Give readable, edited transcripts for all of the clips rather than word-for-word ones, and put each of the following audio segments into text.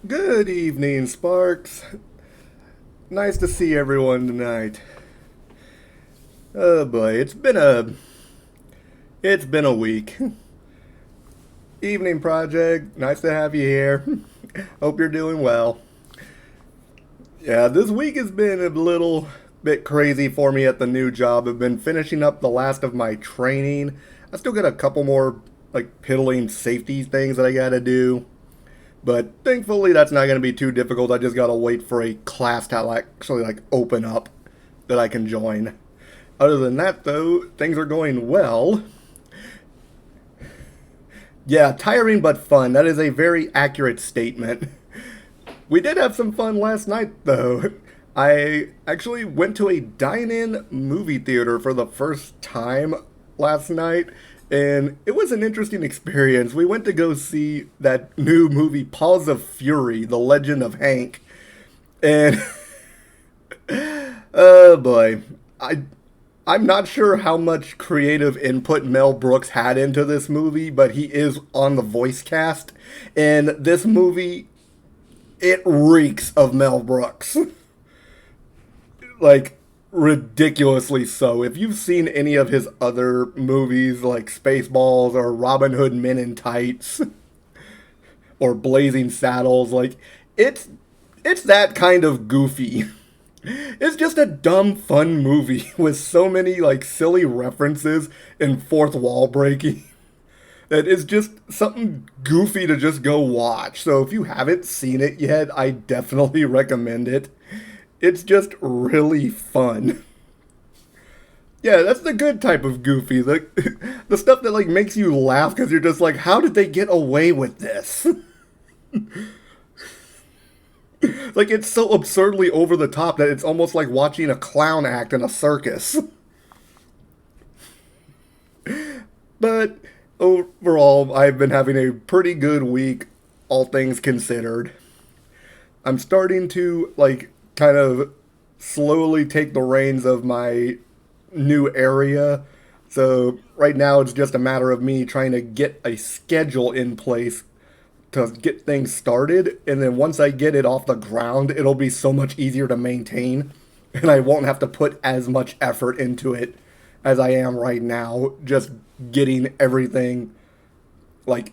Good evening, Sparks. Nice to see everyone tonight. Oh boy, it's been a week. Evening project, nice to have you here. Hope you're doing well. Yeah, this week has been a little bit crazy for me at the new job. I've been finishing up the last of my training. I still got a couple more like piddling safety things that I gotta do. But thankfully, that's not going to be too difficult. I just got to wait for a class to actually open up that I can join. Other than that, though, things are going well. Yeah, tiring but fun. That is a very accurate statement. We did have some fun last night, though. I actually went to a dine-in movie theater for the first time last night, and it was an interesting experience. We went to go see that new movie, Paws of Fury, The Legend of Hank, and oh boy, I'm not sure how much creative input Mel Brooks had into this movie, but he is on the voice cast, and this movie, it reeks of Mel Brooks. Like, ridiculously so. If you've seen any of his other movies like Spaceballs or Robin Hood Men in Tights or Blazing Saddles, it's that kind of goofy. It's just a dumb fun movie with so many silly references and fourth wall breaking that is just something goofy to just go watch. So if you haven't seen it yet, I definitely recommend it. It's just really fun. Yeah, that's the good type of goofy. The stuff that makes you laugh because you're just like, how did they get away with this? It's so absurdly over the top that it's almost like watching a clown act in a circus. But overall, I've been having a pretty good week, all things considered. I'm starting to kind of slowly take the reins of my new area. So right now it's just a matter of me trying to get a schedule in place to get things started. And then once I get it off the ground, it'll be so much easier to maintain. And I won't have to put as much effort into it as I am right now, just getting everything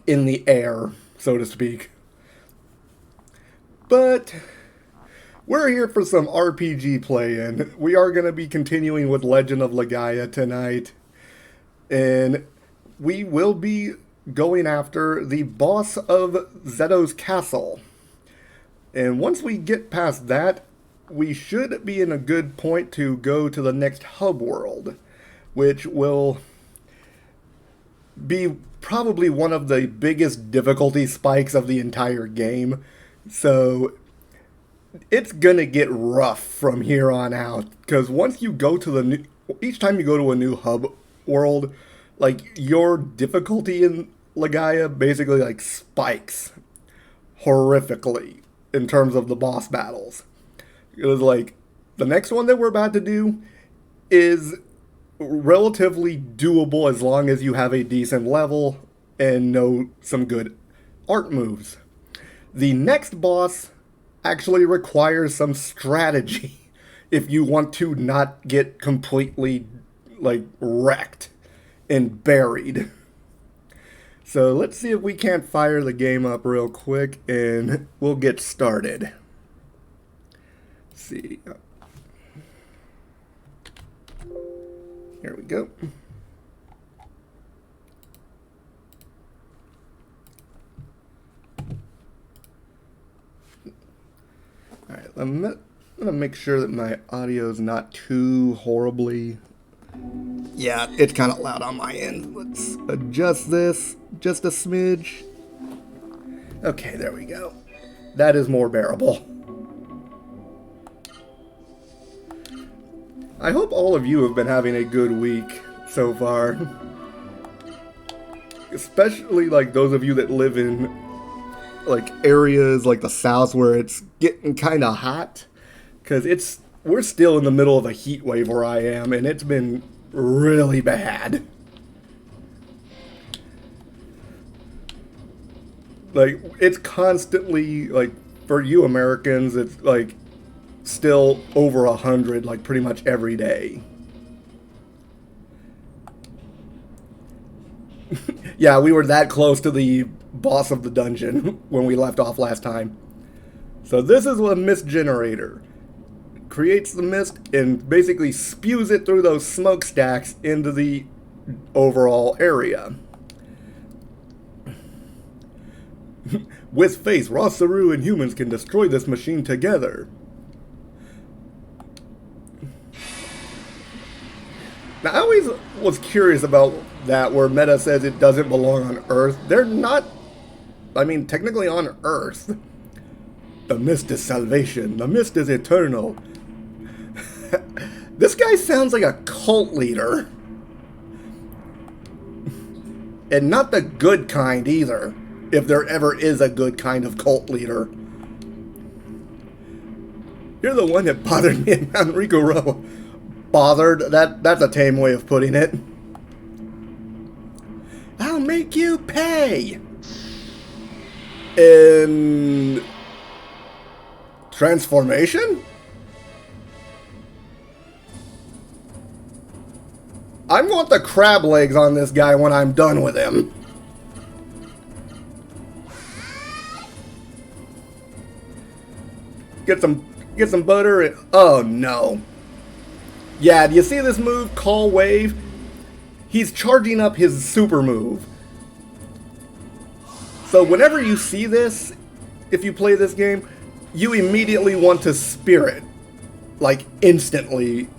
in the air, so to speak. But we're here for some RPG play-in. We are going to be continuing with Legend of Legaia tonight. And we will be going after the boss of Zeto's castle. And once we get past that, we should be in a good point to go to the next hub world, which will be probably one of the biggest difficulty spikes of the entire game. So it's gonna get rough from here on out, because once you go to each time you go to a new hub world, your difficulty in Legaia basically spikes horrifically in terms of the boss battles. It was the next one that we're about to do is relatively doable as long as you have a decent level and know some good art moves. The next boss actually requires some strategy if you want to not get completely wrecked and buried. So let's see if we can't fire the game up real quick and we'll get started. Let's see. Here we go. Alright, I'm gonna make sure that my audio is not too horribly. Yeah, it's kind of loud on my end. Let's adjust this just a smidge. Okay, there we go. That is more bearable. I hope all of you have been having a good week so far. Especially those of you that live in areas like the south where it's getting kind of hot, because we're still in the middle of a heat wave where I am, and it's been really bad. It's constantly for you Americans, it's like still over 100, like pretty much every day. Yeah, we were that close to the boss of the dungeon when we left off last time. So this is a mist generator. It creates the mist and basically spews it through those smokestacks into the overall area. With faith, Rosaru and humans can destroy this machine together. Now, I always was curious about that, where Meta says it doesn't belong on Earth. They're not, I mean, technically on Earth. The mist is salvation. The mist is eternal. This guy sounds like a cult leader. And not the good kind either, if there ever is a good kind of cult leader. You're the one that bothered me in Mount Rico Row. Bothered? That's a tame way of putting it. I'll make you pay! In... transformation? I want the crab legs on this guy when I'm done with him. Get some butter and... oh no. Yeah, do you see this move, Call Wave? He's charging up his super move. So whenever you see this, if you play this game, you immediately want to spirit. Like, instantly.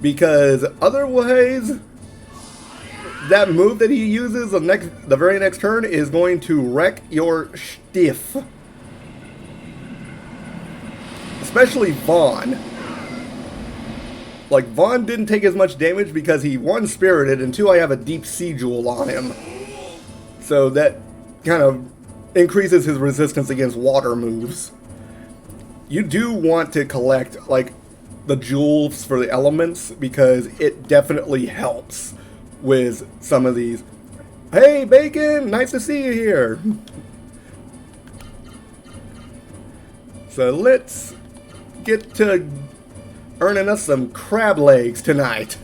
Because otherwise, that move that he uses the very next turn is going to wreck your stiff. Especially Vaughn. Like, Vaughn didn't take as much damage because he, one, spirited, and two, I have a deep sea jewel on him. So that kind of increases his resistance against water moves. You do want to collect, like, the jewels for the elements, because it definitely helps with some of these. Hey, Bacon! Nice to see you here! So let's get to earning us some crab legs tonight.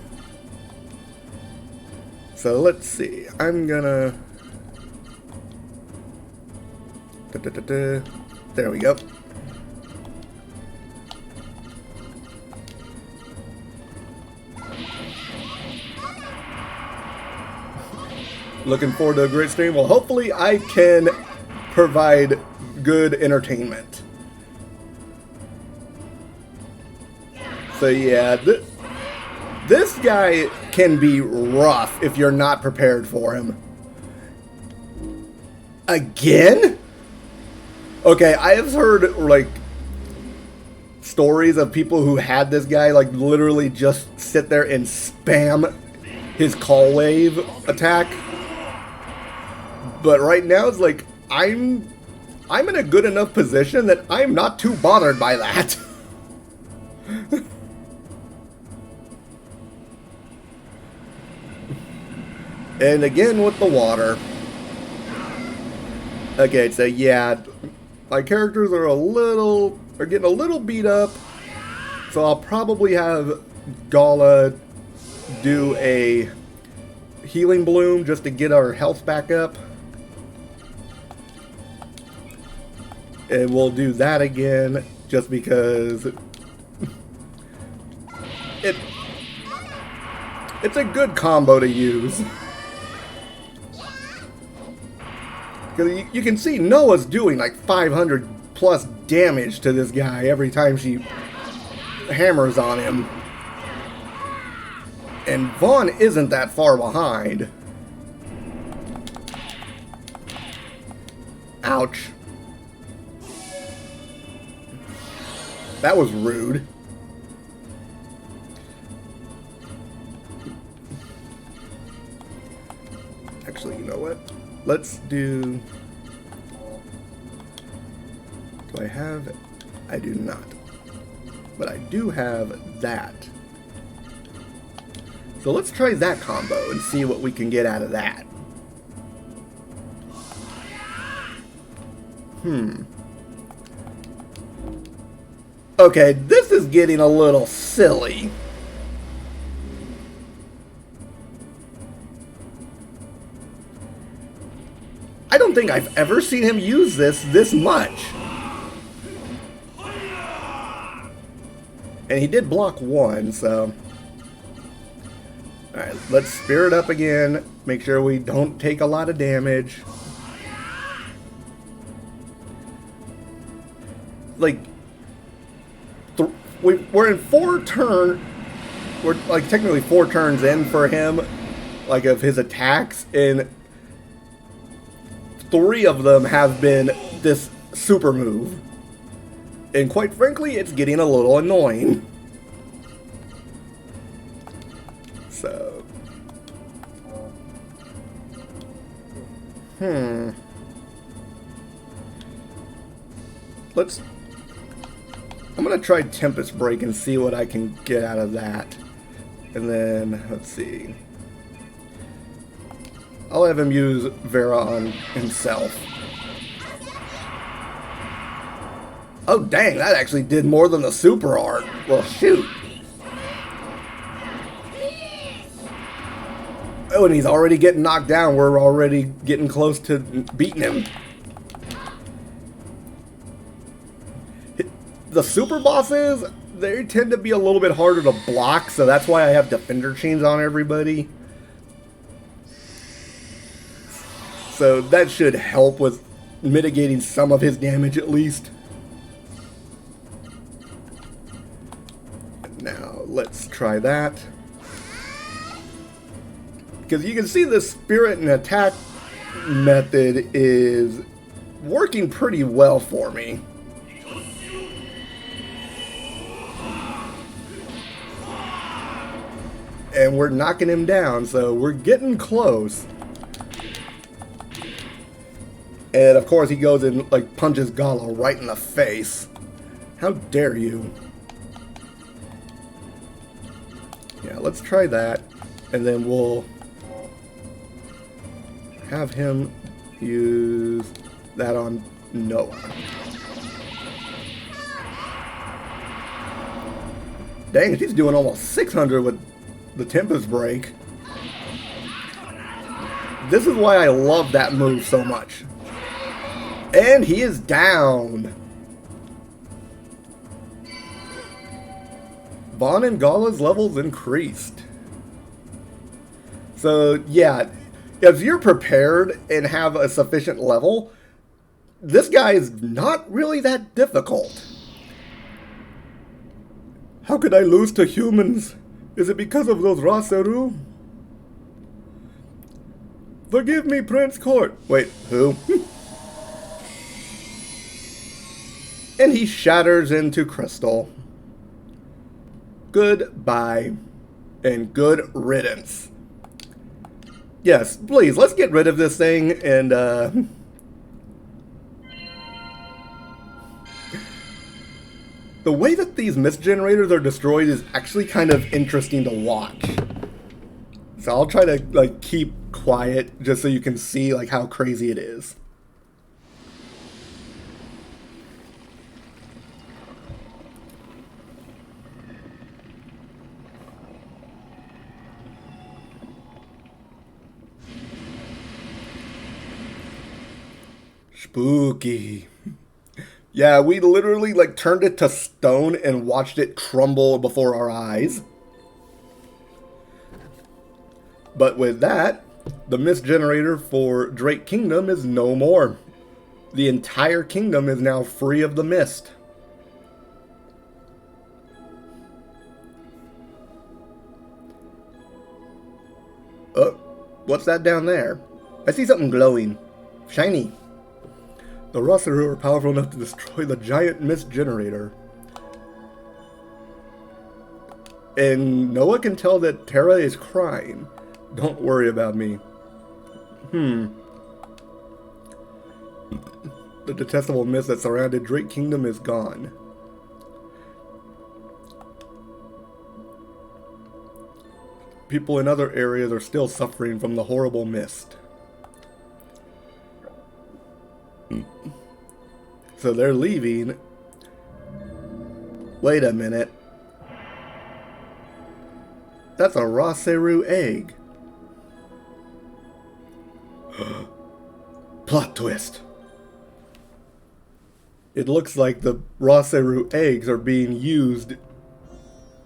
So let's see. I'm gonna... There we go. Looking forward to a great stream. Well, hopefully I can provide good entertainment. So yeah, this guy can be rough if you're not prepared for him. Again? Okay, I have heard, like, stories of people who had this guy, like, literally just sit there and spam his call wave attack. But right now, it's like, I'm in a good enough position that I'm not too bothered by that. And again with the water. Okay, so yeah, my characters are getting a little beat up. So I'll probably have Gala do a healing bloom just to get our health back up. And we'll do that again just because it's a good combo to use. Because you can see Noah's doing like 500 plus damage to this guy every time she hammers on him. And Vaughn isn't that far behind. Ouch. That was rude. Actually, you know what? Let's do... Do I have it? I do not. But I do have that. So let's try that combo and see what we can get out of that. Okay, this is getting a little silly. I don't think I've ever seen him use this much. And he did block one, so... Alright, let's spirit up again. Make sure we don't take a lot of damage. Like... We're in 4 turns. We're like technically 4 turns in for him, like of his attacks, and 3 of them have been this super move. And quite frankly, it's getting a little annoying. So. I'm going to try Tempest Break and see what I can get out of that. And then, let's see. I'll have him use Vera on himself. Oh dang, that actually did more than the super art. Well, shoot. Oh, and he's already getting knocked down. We're already getting close to beating him. The super bosses, they tend to be a little bit harder to block, so that's why I have defender chains on everybody. So that should help with mitigating some of his damage at least. Now, let's try that. Because you can see the spirit and attack method is working pretty well for me. And we're knocking him down, so we're getting close. And of course he goes and like punches Gala right in the face. How dare you? Yeah, let's try that. And then we'll have him use that on Noah. Dang, he's doing almost 600 with the Tempest Break. This is why I love that move so much. And he is down. Vaughn and Gala's levels increased. So yeah, if you're prepared and have a sufficient level, this guy is not really that difficult. How could I lose to humans? Is it because of those Raseru? Forgive me, Prince Court. Wait, who? And he shatters into crystal. Goodbye. And good riddance. Yes, please, let's get rid of this thing and, the way that these mist generators are destroyed is actually kind of interesting to watch. So I'll try to, like, keep quiet just so you can see, like, how crazy it is. Spooky. Yeah, we literally like turned it to stone and watched it crumble before our eyes. But with that, the mist generator for Drake Kingdom is no more. The entire kingdom is now free of the mist. What's that down there? I see something glowing. Shiny. The Raseru are powerful enough to destroy the giant mist generator. And Noah can tell that Terra is crying. Don't worry about me. The detestable mist that surrounded Drake Kingdom is gone. People in other areas are still suffering from the horrible mist. So they're leaving. Wait a minute. That's a raw Seru egg. Plot twist. It looks like the raw Seru eggs are being used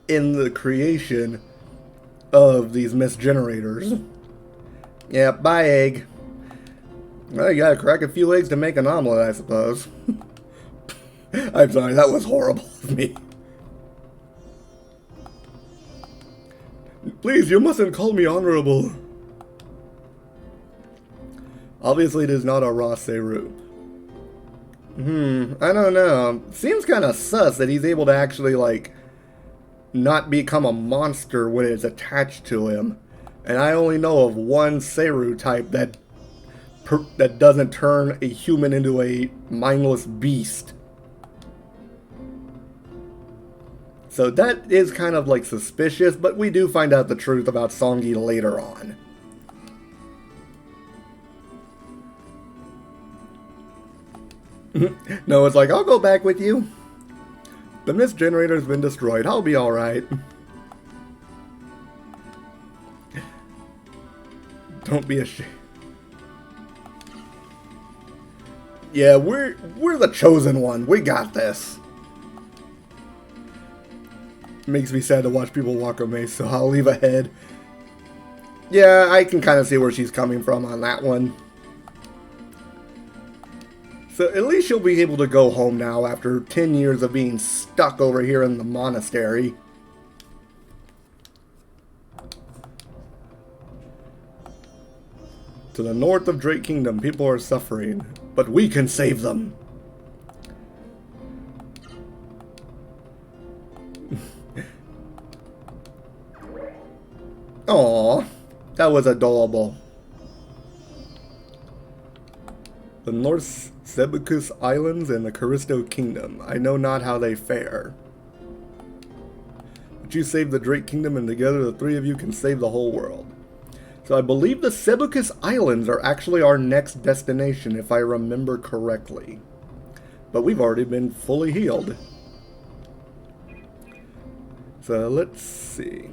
in the creation of these mist generators. Yeah, bye egg. Well, you gotta crack a few eggs to make an omelet, I suppose. I'm sorry, that was horrible of me. Please, you mustn't call me honorable. Obviously, it is not a raw Seru. I don't know. Seems kind of sus that he's able to actually, like, not become a monster when it's attached to him. And I only know of one Seru type that doesn't turn a human into a mindless beast. So that is kind of like suspicious, but we do find out the truth about Songi later on. No, it's like, I'll go back with you. The mist generator's been destroyed. I'll be alright. Don't be ashamed. Yeah, we're the chosen one. We got this. Makes me sad to watch people walk away, so I'll leave ahead. Yeah, I can kind of see where she's coming from on that one. So at least she'll be able to go home now after 10 years of being stuck over here in the monastery. To the north of Drake Kingdom, people are suffering, but we can save them. Aww, that was adorable. The North Sebicus Islands and the Callisto Kingdom. I know not how they fare. But you saved the Drake Kingdom, and together the three of you can save the whole world. So I believe the Sebicus Islands are actually our next destination, if I remember correctly. But we've already been fully healed. So let's see.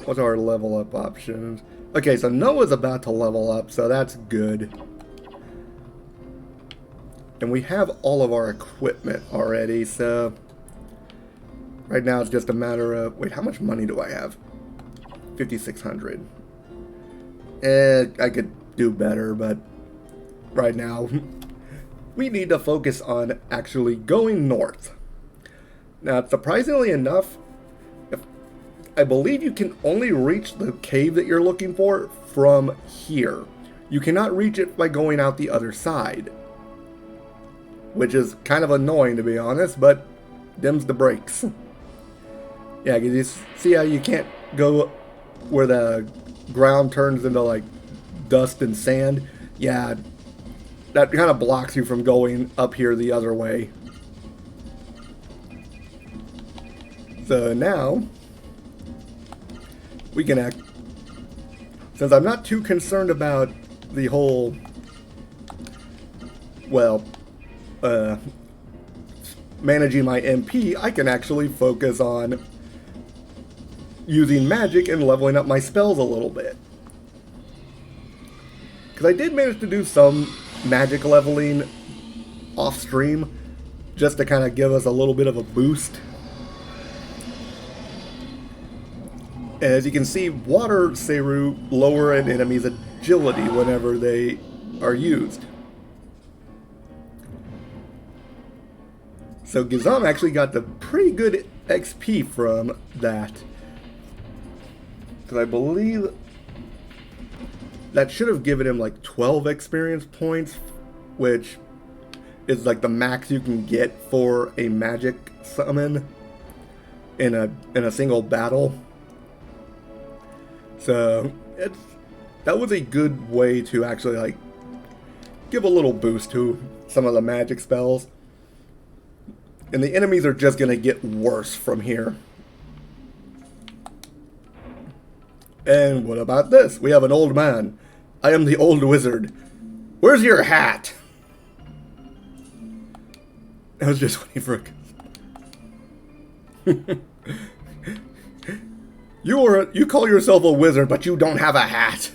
What's our level up options? Okay, so Noah's about to level up, so that's good. And we have all of our equipment already, so right now it's just a matter of, wait, how much money do I have? 5,600. I could do better, but right now we need to focus on actually going north. Now, surprisingly enough, I believe you can only reach the cave that you're looking for from here. You cannot reach it by going out the other side, which is kind of annoying, to be honest, but dims the brakes. Yeah, you see how you can't go where the ground turns into like dust and sand? Yeah, that kind of blocks you from going up here the other way. So now we can act, since I'm not too concerned about the whole, well, managing my MP, I can actually focus on using magic and leveling up my spells a little bit. Because I did manage to do some magic leveling off stream, just to kind of give us a little bit of a boost. And as you can see, water Seru lower an enemy's agility whenever they are used. So Gizam actually got the pretty good XP from that. Because I believe that should have given him like 12 experience points, which is like the max you can get for a magic summon in a single battle. So that was a good way to actually like give a little boost to some of the magic spells. And the enemies are just gonna get worse from here. And what about this? We have an old man. I am the old wizard. Where's your hat? I was just waiting for a... You call yourself a wizard, but you don't have a hat.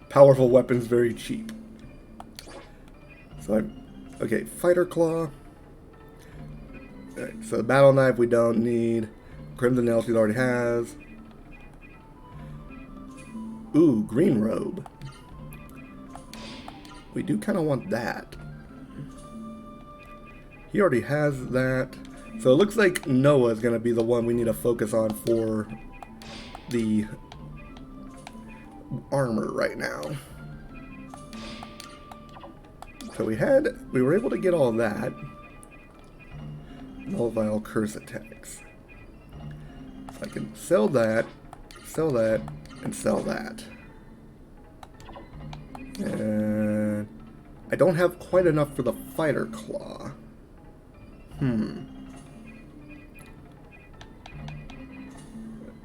Powerful weapons, very cheap. So okay, fighter claw. Alright, so the battle knife we don't need. Crimson nail she already has. Ooh, green robe. We do kind of want that. He already has that. So it looks like Noah is going to be the one we need to focus on for the armor right now. So we were able to get all that. Nullify all curse attacks. So I can sell that, and sell that. And I don't have quite enough for the fighter claw.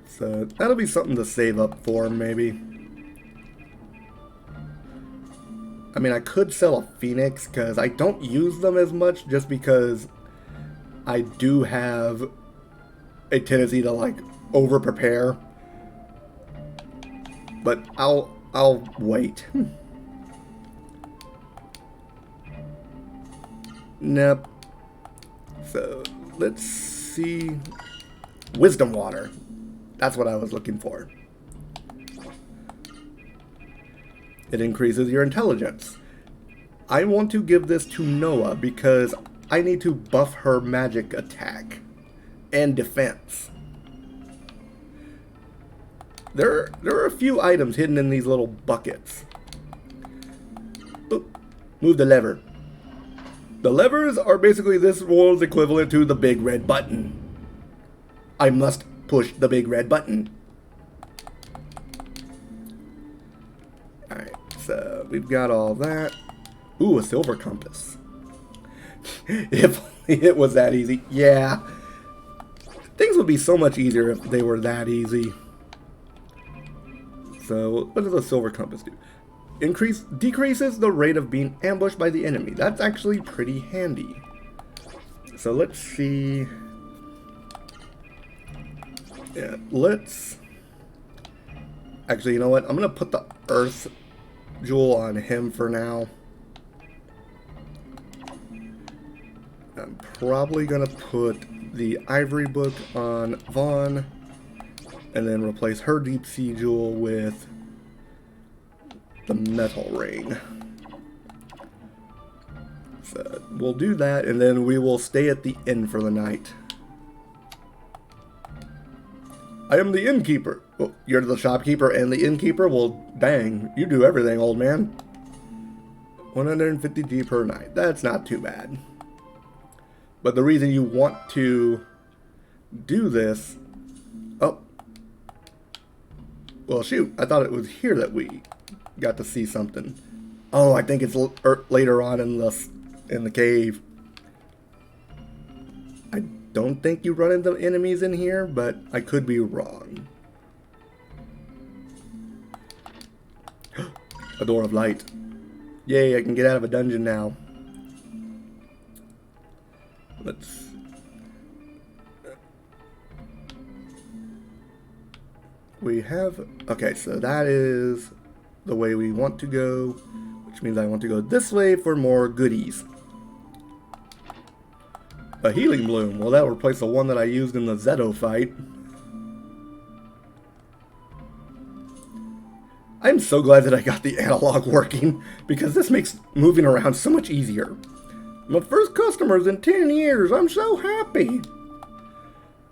So that'll be something to save up for, maybe. I mean, I could sell a phoenix, because I don't use them as much, just because I do have a tendency to, like, over-prepare. But I'll wait. Nope. So, let's see. Wisdom water. That's what I was looking for. It increases your intelligence. I want to give this to Noah because I need to buff her magic attack and defense. There are a few items hidden in these little buckets. Oop, move the lever. The levers are basically this world's equivalent to the big red button. I must push the big red button. Alright, so we've got all that. Ooh, a silver compass. If only it was that easy. Yeah. Things would be so much easier if they were that easy. So, what does a silver compass do? Decreases the rate of being ambushed by the enemy. That's actually pretty handy. So let's see. Yeah, actually, you know what? I'm gonna put the earth jewel on him for now. I'm probably gonna put the ivory book on Vaughn, and then replace her deep sea jewel with the metal ring. So we'll do that, and then we will stay at the inn for the night. I am the innkeeper. Well, you're the shopkeeper and the innkeeper? Well, dang, you do everything, old man. 150 G per night. That's not too bad. But the reason you want to do this... Oh. Well, shoot. I thought it was here that we got to see something. Oh, I think it's later on in the cave. I don't think you run into enemies in here, but I could be wrong. A door of light. Yay, I can get out of a dungeon now. Let's... We have... Okay, so that is the way we want to go, which means I want to go this way for more goodies. A healing bloom. Well, that'll replace the one that I used in the Zeto fight. I'm so glad that I got the analog working, because this makes moving around so much easier. My first customers in 10 years. I'm so happy.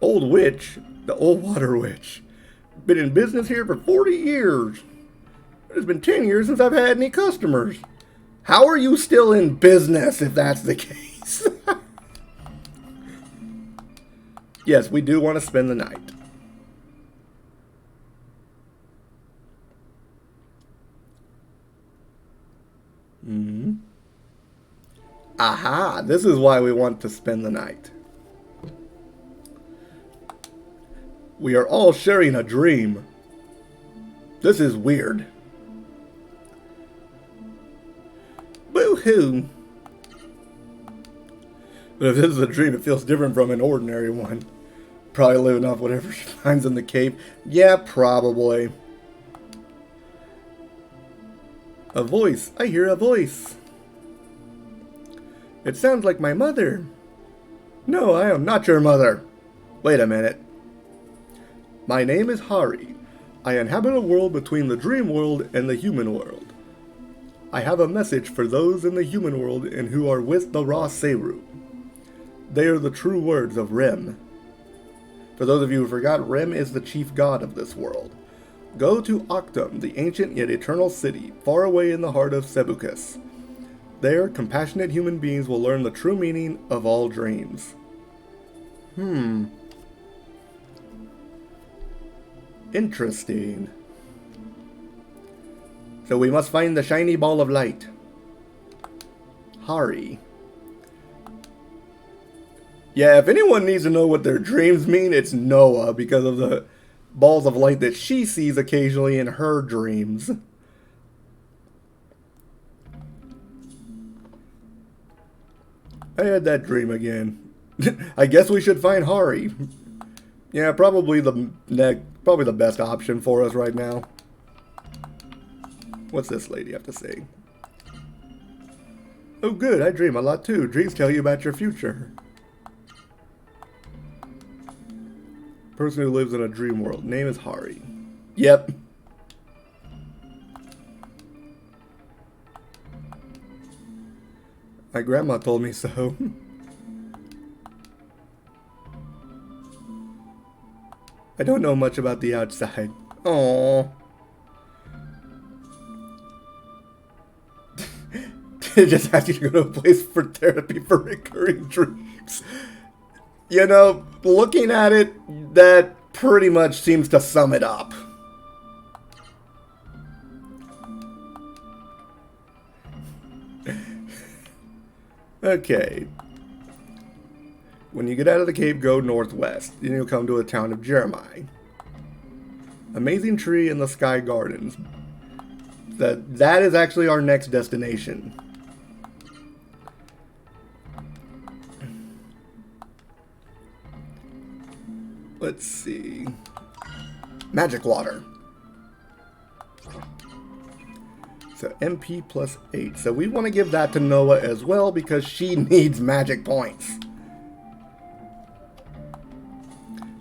Old witch. The old water witch. Been in business here for 40 years. It's been 10 years since I've had any customers. How are you still in business if that's the case? Yes, we do want to spend the night. Aha, this is why we want to spend the night. We are all sharing a dream. This is weird. Boo-hoo. But if this is a dream, it feels different from an ordinary one. Probably living off whatever she finds in the cave. Yeah, probably. A voice. I hear a voice. It sounds like my mother. No, I am not your mother. Wait a minute. My name is Hari. I inhabit a world between the dream world and the human world. I have a message for those in the human world and who are with the Ra Seru. They are the true words of Rem. For those of you who forgot, Rem is the chief god of this world. Go to Octum, the ancient yet eternal city, far away in the heart of Sebucus. There, compassionate human beings will learn the true meaning of all dreams. Interesting. So we must find the shiny ball of light. Hari. Yeah, if anyone needs to know what their dreams mean, it's Noah, because of the balls of light that she sees occasionally in her dreams. I had that dream again. I guess we should find Hari. Yeah, probably the best option for us right now. What's this lady have to say? Oh good, I dream a lot too. Dreams tell you about your future. Person who lives in a dream world. Name is Hari. Yep. My grandma told me so. I don't know much about the outside. Aww. It just has you to go to a place for therapy for recurring dreams. You know, looking at it, that pretty much seems to sum it up. Okay. When you get out of the cave, go northwest. Then you'll come to a town of Jeremiah. Amazing tree in the Sky Gardens. That is actually our next destination. Let's see. Magic water. So MP plus 8. So we want to give that to Noah as well because she needs magic points.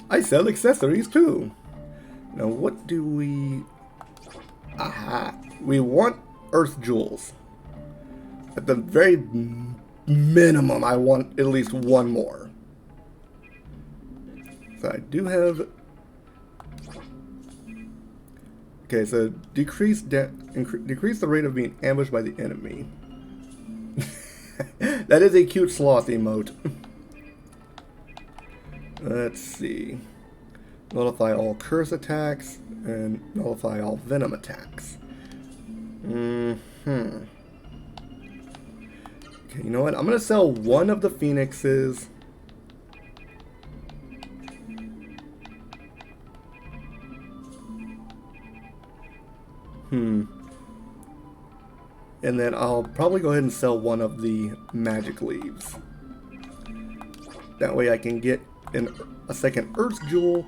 I sell accessories too. Now what do we... Aha. We want earth jewels. At the very minimum, I want at least one more. So I do have... Okay, so decrease the rate of being ambushed by the enemy. That is a cute sloth emote. Let's see. Nullify all curse attacks and nullify all venom attacks. Okay, you know what? I'm gonna sell one of the phoenixes. And then I'll probably go ahead and sell one of the magic leaves. That way I can get a second earth jewel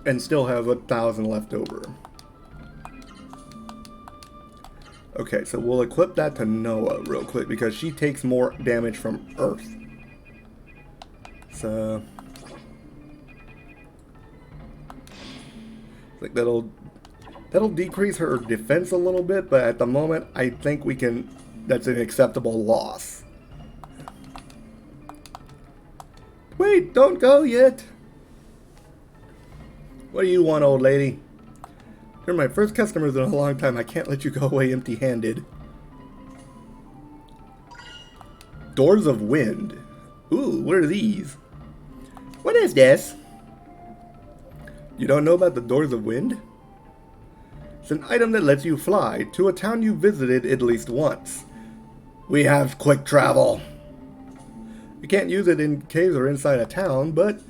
and still have 1,000 left over. Okay, so we'll equip that to Noah real quick because she takes more damage from earth. So like that'll decrease her defense a little bit, but at the moment I think we can, that's an acceptable loss. Wait, don't go yet. What do you want, old lady? You're my first customers in a long time. I can't let you go away empty-handed. Doors of Wind. Ooh, what are these? What is this? You don't know about the Doors of Wind? It's an item that lets you fly to a town you visited at least once. We have quick travel. You can't use it in caves or inside a town, but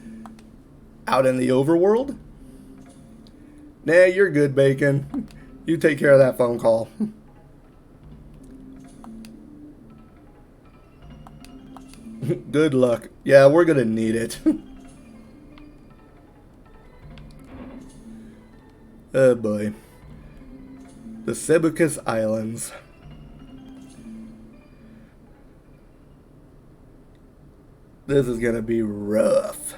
out in the overworld? Nah, you're good, Bacon. You take care of that phone call. Good luck. Yeah, we're gonna need it. Oh boy. The Sebukis Islands. This is gonna be rough.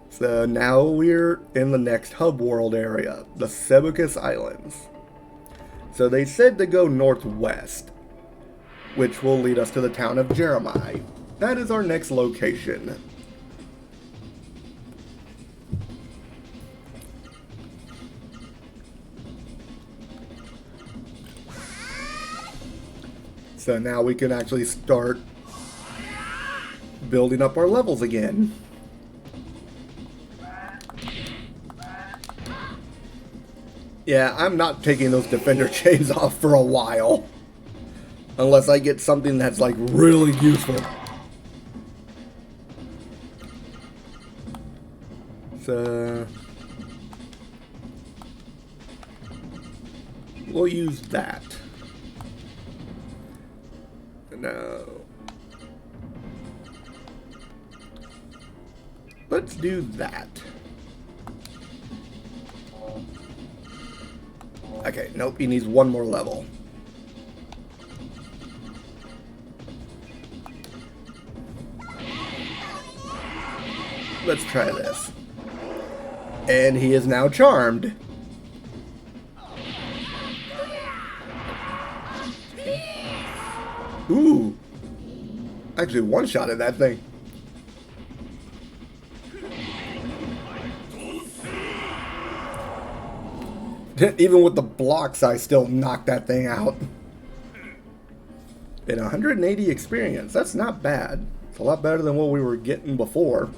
So now we're in the next hub world area, the Sebukis Islands. So they said to go northwest, which will lead us to the town of Jeremiah. That is our next location. So now we can actually start building up our levels again. Yeah, I'm not taking those defender chains off for a while. Unless I get something that's like really useful. So we'll use that. No. Let's do that. Okay, nope, he needs one more level. Let's try this. And he is now charmed. Ooh. Actually one-shotted that thing. Even with the blocks, I still knocked that thing out. And 180 experience, that's not bad. It's a lot better than what we were getting before.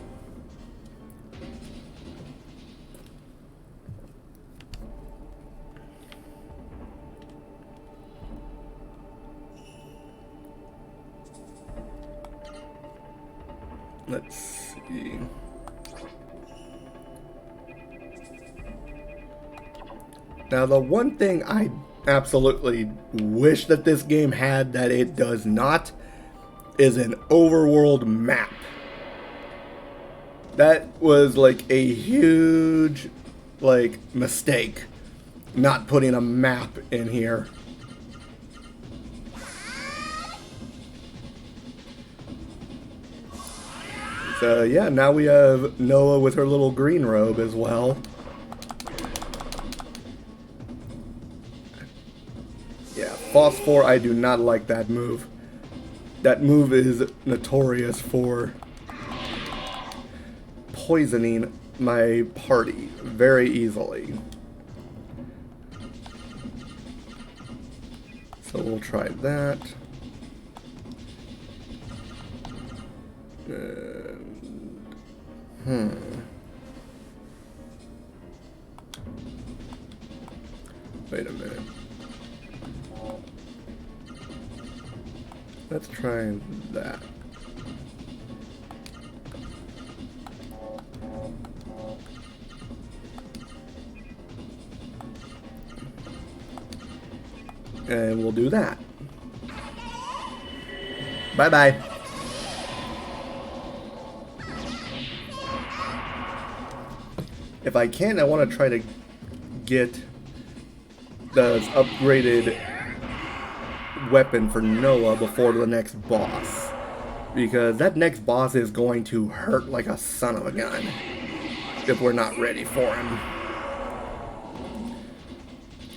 Let's see. Now, the one thing I absolutely wish that this game had that it does not is an overworld map. That was like a huge, like, mistake, not putting a map in here. So yeah, now we have Noah with her little green robe as well. Yeah, Phosphor, I do not like that move. That move is notorious for poisoning my party very easily. So we'll try that. Wait a minute. Let's try that. And we'll do that. Bye-bye. If I can, I want to try to get the upgraded weapon for Noah before the next boss. Because that next boss is going to hurt like a son of a gun if we're not ready for him.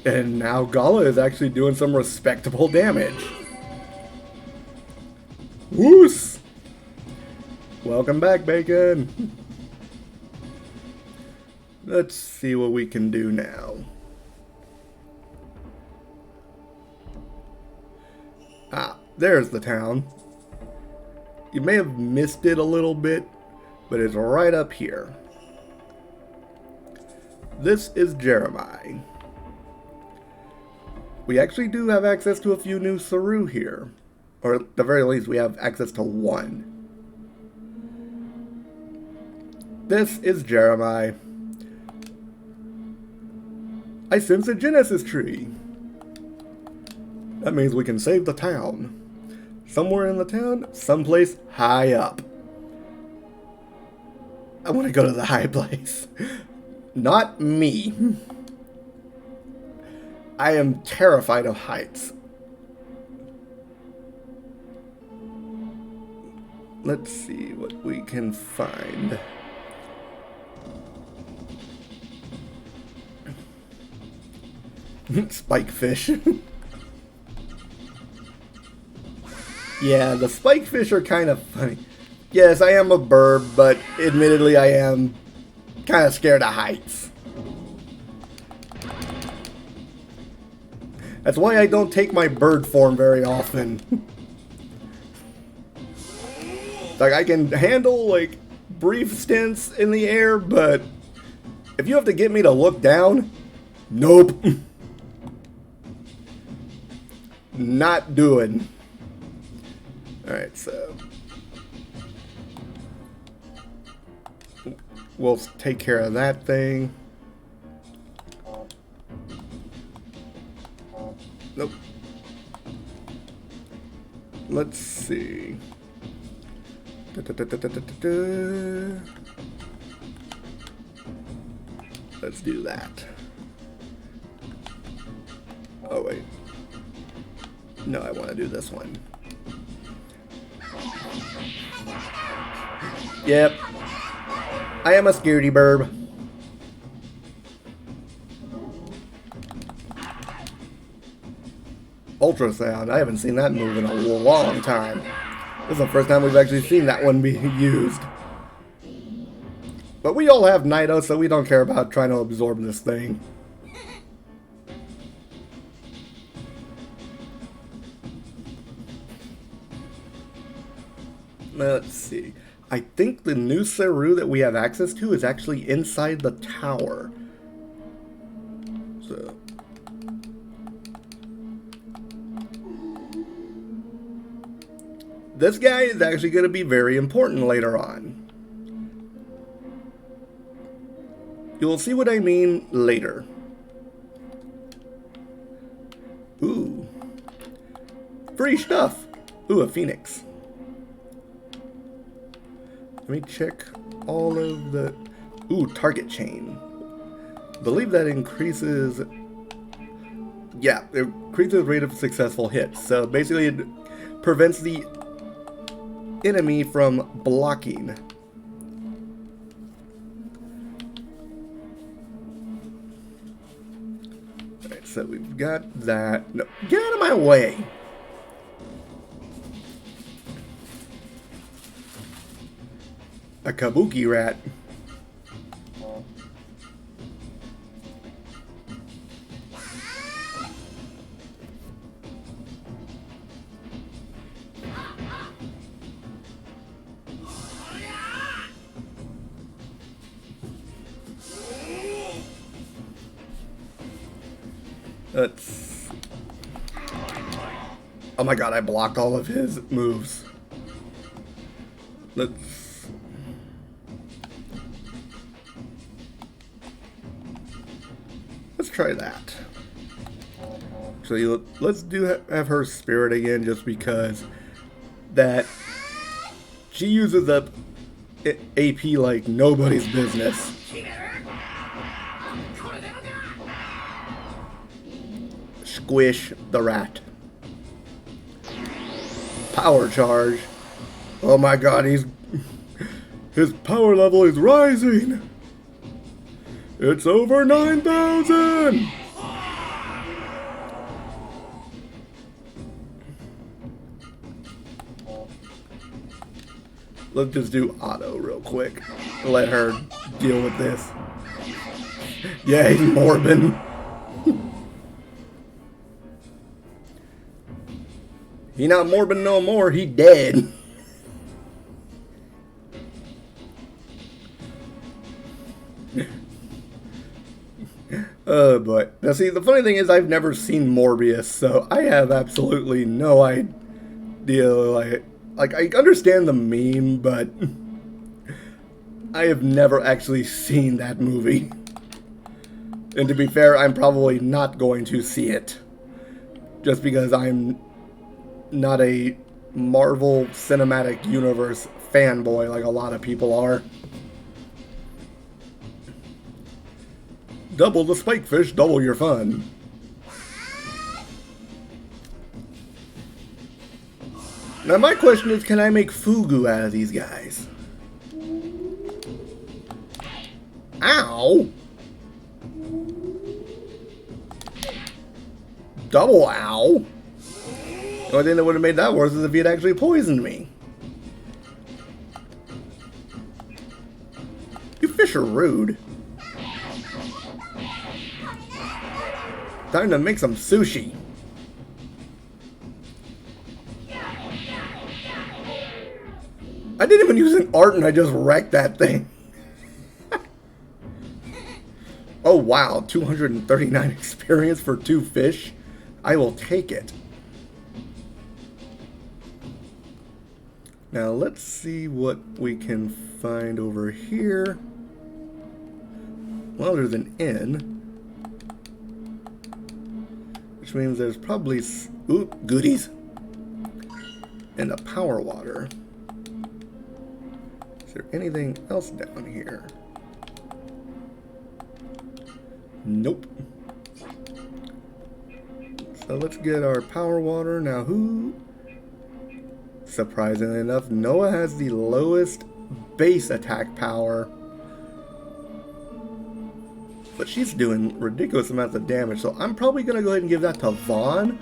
And now Gala is actually doing some respectable damage. Woos! Welcome back, Bacon! Let's see what we can do now. Ah, there's the town. You may have missed it a little bit, but it's right up here. This is Jeremiah. We actually do have access to a few new Saru here. Or at the very least, we have access to one. This is Jeremiah. I sense a Genesis tree. That means we can save the town. Somewhere in the town, someplace high up. I want to go to the high place. Not me. I am terrified of heights. Let's see what we can find. Spikefish. Yeah, the spikefish are kind of funny. Yes, I am a bird, but admittedly I am kind of scared of heights. That's why I don't take my bird form very often. Like, I can handle, like, brief stints in the air, but if you have to get me to look down, nope. Not doing. Alright, so we'll take care of that thing. Nope. Let's see. Let's do that. Oh, wait. No, I want to do this one. Yep. I am a scaredy burb. Ultrasound. I haven't seen that move in a long time. This is the first time we've actually seen that one be used. But we all have Nido, so we don't care about trying to absorb this thing. Let's see. I think the new Saru that we have access to is actually inside the tower. So this guy is actually going to be very important later on. You'll see what I mean later. Ooh. Free stuff. Ooh, a phoenix. Let me check all of the... Ooh, target chain. I believe that increases... Yeah, it increases rate of successful hits. So basically it prevents the enemy from blocking. Alright, so we've got that. No, get out of my way! A kabuki rat. Let's... Oh my god, I blocked all of his moves. Let's try that. So let's have her spirit again, just because that she uses up AP like nobody's business. Squish the rat. Power charge. Oh my god, his power level is rising. It's over 9,000. Let's just do auto real quick. Let her deal with this. Yeah, he's morbid. He not morbid no more, he dead. But now see, the funny thing is I've never seen Morbius, so I have absolutely no idea. Like I understand the meme, but I have never actually seen that movie. And to be fair, I'm probably not going to see it, just because I'm not a Marvel Cinematic Universe fanboy like a lot of people are. Double the spikefish, double your fun. Now my question is, can I make fugu out of these guys? Ow! Double ow! The only thing that would have made that worse is if he had actually poisoned me. You fish are rude. Time to make some sushi. I didn't even use an art and I just wrecked that thing. Oh wow, 239 experience for 2 fish. I will take it. Now let's see what we can find over here. Well, there's an inn, which means there's probably goodies and a power water. Is there anything else down here? Nope. So let's get our power water. Now who? Surprisingly enough, Noah has the lowest base attack power. But she's doing ridiculous amounts of damage. So I'm probably going to go ahead and give that to Vaughn.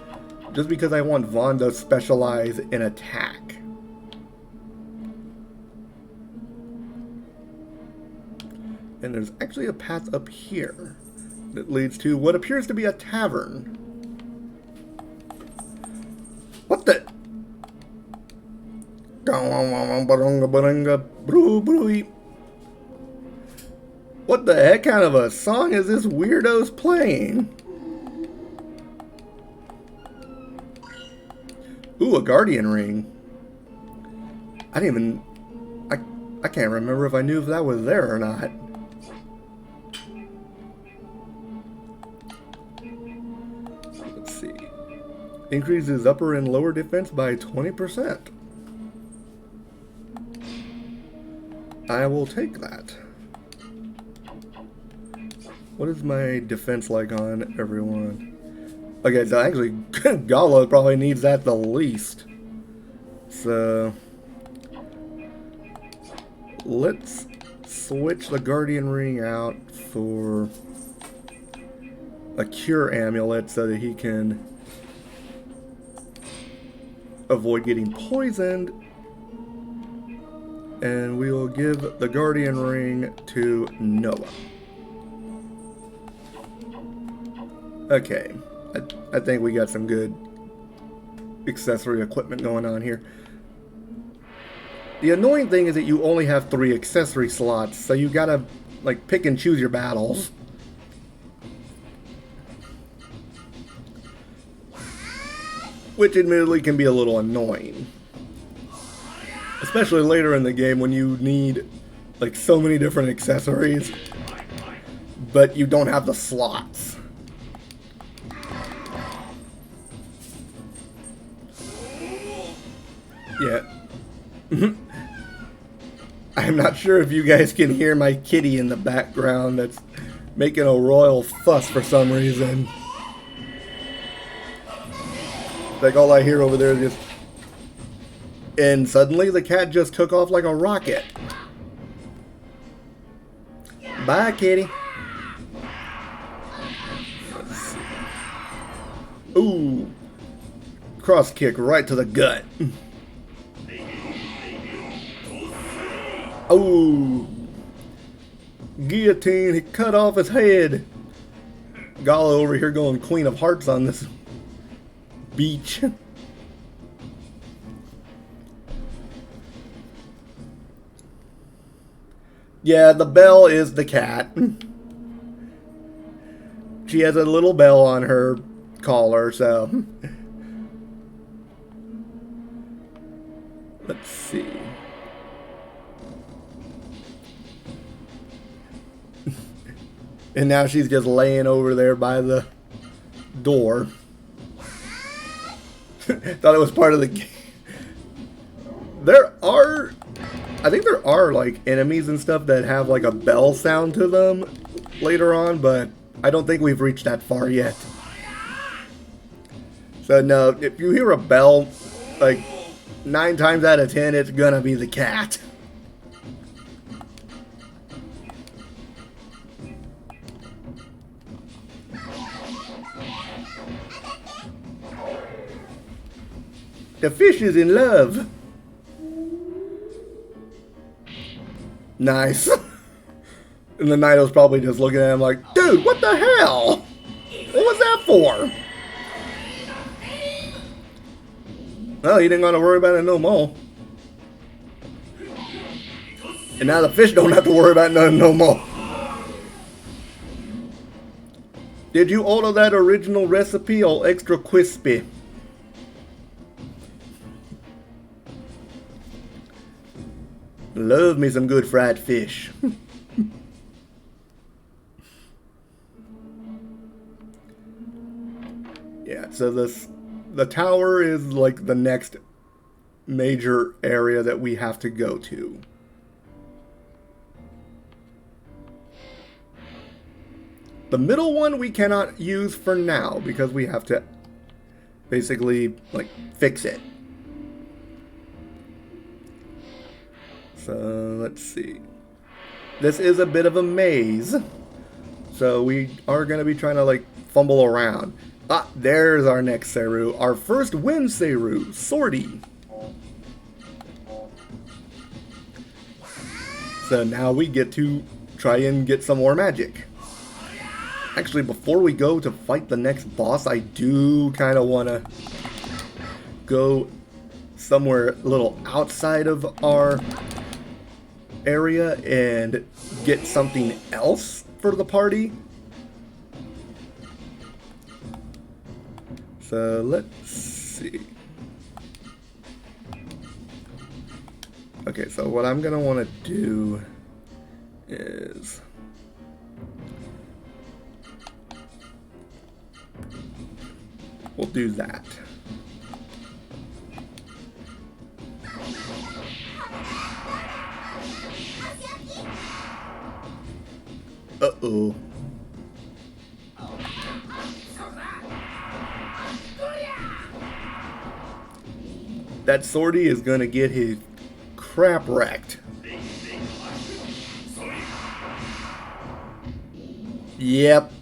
Just because I want Vaughn to specialize in attack. And there's actually a path up here that leads to what appears to be a tavern. What the? What the heck kind of a song is this weirdo's playing? Ooh, a guardian ring. I didn't even... I can't remember if I knew if that was there or not. Let's see. Increases upper and lower defense by 20%. I will take that. What is my defense like on everyone? Okay, so actually, Gala probably needs that the least. So, let's switch the Guardian Ring out for a Cure Amulet so that he can avoid getting poisoned. And we will give the Guardian Ring to Noah. Okay, I think we got some good accessory equipment going on here. The annoying thing is that you only have 3 accessory slots, so you gotta like pick and choose your battles. Which admittedly can be a little annoying. Especially later in the game when you need like so many different accessories, but you don't have the slots. Yeah. I'm not sure if you guys can hear my kitty in the background that's making a royal fuss for some reason. Like all I hear over there is just... And suddenly the cat just took off like a rocket. Bye, kitty. Let's see. Ooh. Cross kick right to the gut. Oh, guillotine, he cut off his head. Gala over here going Queen of Hearts on this beach. Yeah, the bell is the cat. She has a little bell on her collar, so... Let's see. And now she's just laying over there by the door. Thought it was part of the game. I think there are like enemies and stuff that have like a bell sound to them later on, but I don't think we've reached that far yet. So no, if you hear a bell, like 9 times out of 10, it's gonna be the cat. The fish is in love. Nice. And the Nido's probably just looking at him like, dude, what the hell? What was that for? Well, he didn't got to worry about it no more. And now the fish don't have to worry about nothing no more. Did you order that original recipe or extra crispy? Love me some good fried fish. Yeah, so the tower is like the next major area that we have to go to. The middle one we cannot use for now because we have to basically like fix it. So let's see. This is a bit of a maze. So we are going to be trying to like fumble around. Ah, there's our next Seru. Our first wind Seru, Swordy. So now we get to try and get some more magic. Actually, before we go to fight the next boss, I do kind of want to go somewhere a little outside of our area and get something else for the party. So let's see. Okay, so what I'm gonna want to do is we'll do that. Uh-oh. That Swordy is gonna get his crap wrecked. Yep.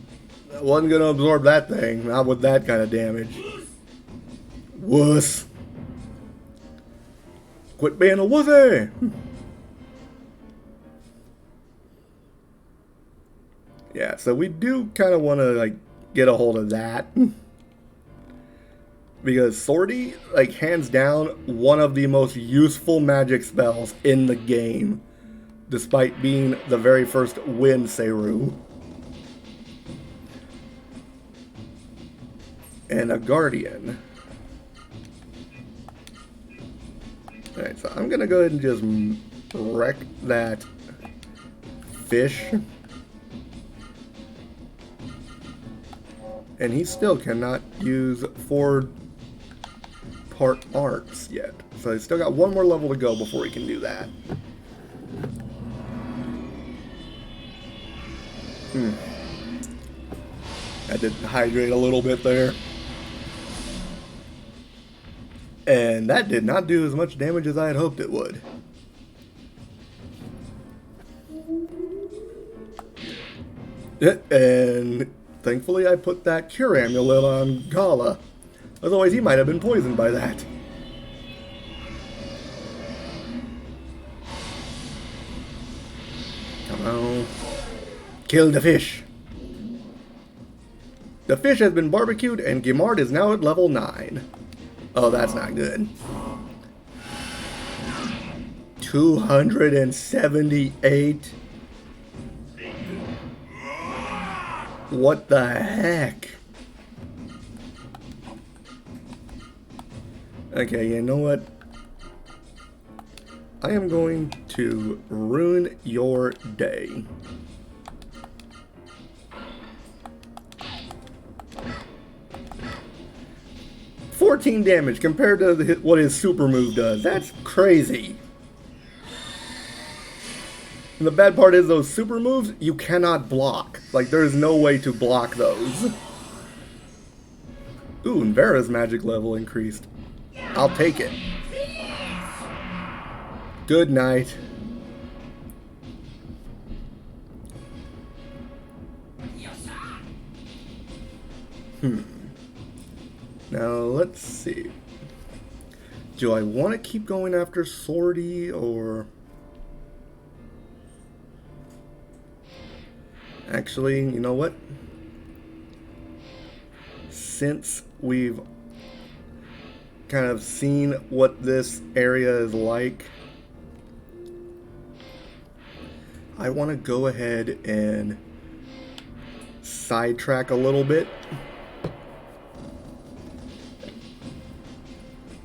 Wasn't gonna absorb that thing. Not with that kind of damage. Wuss. Quit being a wussy. Yeah, so we do kind of want to like get a hold of that. Because Swordy, like, hands down, one of the most useful magic spells in the game. Despite being the very first Wind Seru. And a Guardian. Alright, so I'm gonna go ahead and just wreck that fish. And he still cannot use 4-part arts yet. So he's still got one more level to go before he can do that. I did hydrate a little bit there. And that did not do as much damage as I had hoped it would. And thankfully I put that cure amulet on Gala. Otherwise he might have been poisoned by that. Come on. Kill the fish. The fish has been barbecued and Guimard is now at level 9. Oh, that's not good. 278. What the heck? Okay, you know what? I am going to ruin your day. 14 damage compared to what his super move does. That's crazy. And the bad part is those super moves, you cannot block. Like, there's no way to block those. Ooh, and Vera's magic level increased. I'll take it. Good night. Now, let's see. Do I want to keep going after Swordy, or... Actually, you know what? Since we've kind of seen what this area is like, I want to go ahead and sidetrack a little bit.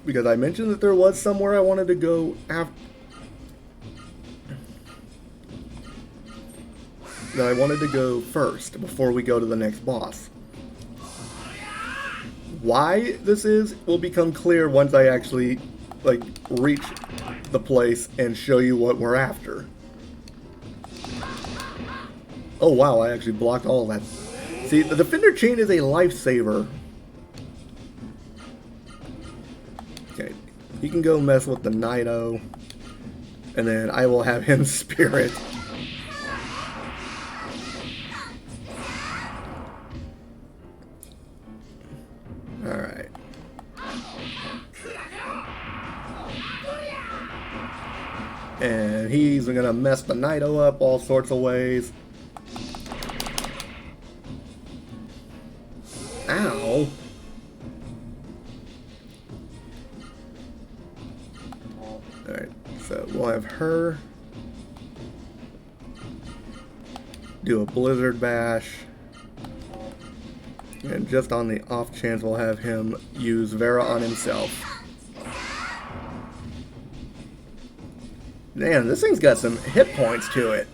Because I mentioned that there was somewhere I wanted to go after. That I wanted to go first before we go to the next boss. Why this is will become clear once I actually reach the place and show you what we're after. Oh wow, I actually blocked all of that. See, the Defender Chain is a lifesaver. Okay, he can go mess with the Nido, and then I will have him spirit. Alright. And he's gonna mess the Nido up all sorts of ways. Ow. Alright, so we'll have her do a Blizzard Bash. And just on the off chance, we'll have him use Vera on himself. Man, this thing's got some hit points to it.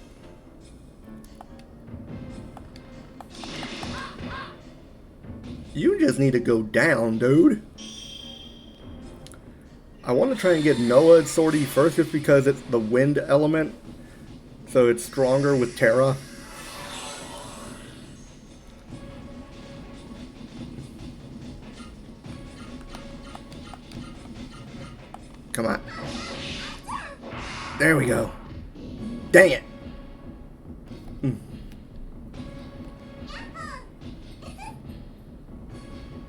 You just need to go down, dude. I want to try and get Noah's Swordy first just because it's the wind element. So it's stronger with Terra. Come on. There we go. Dang it.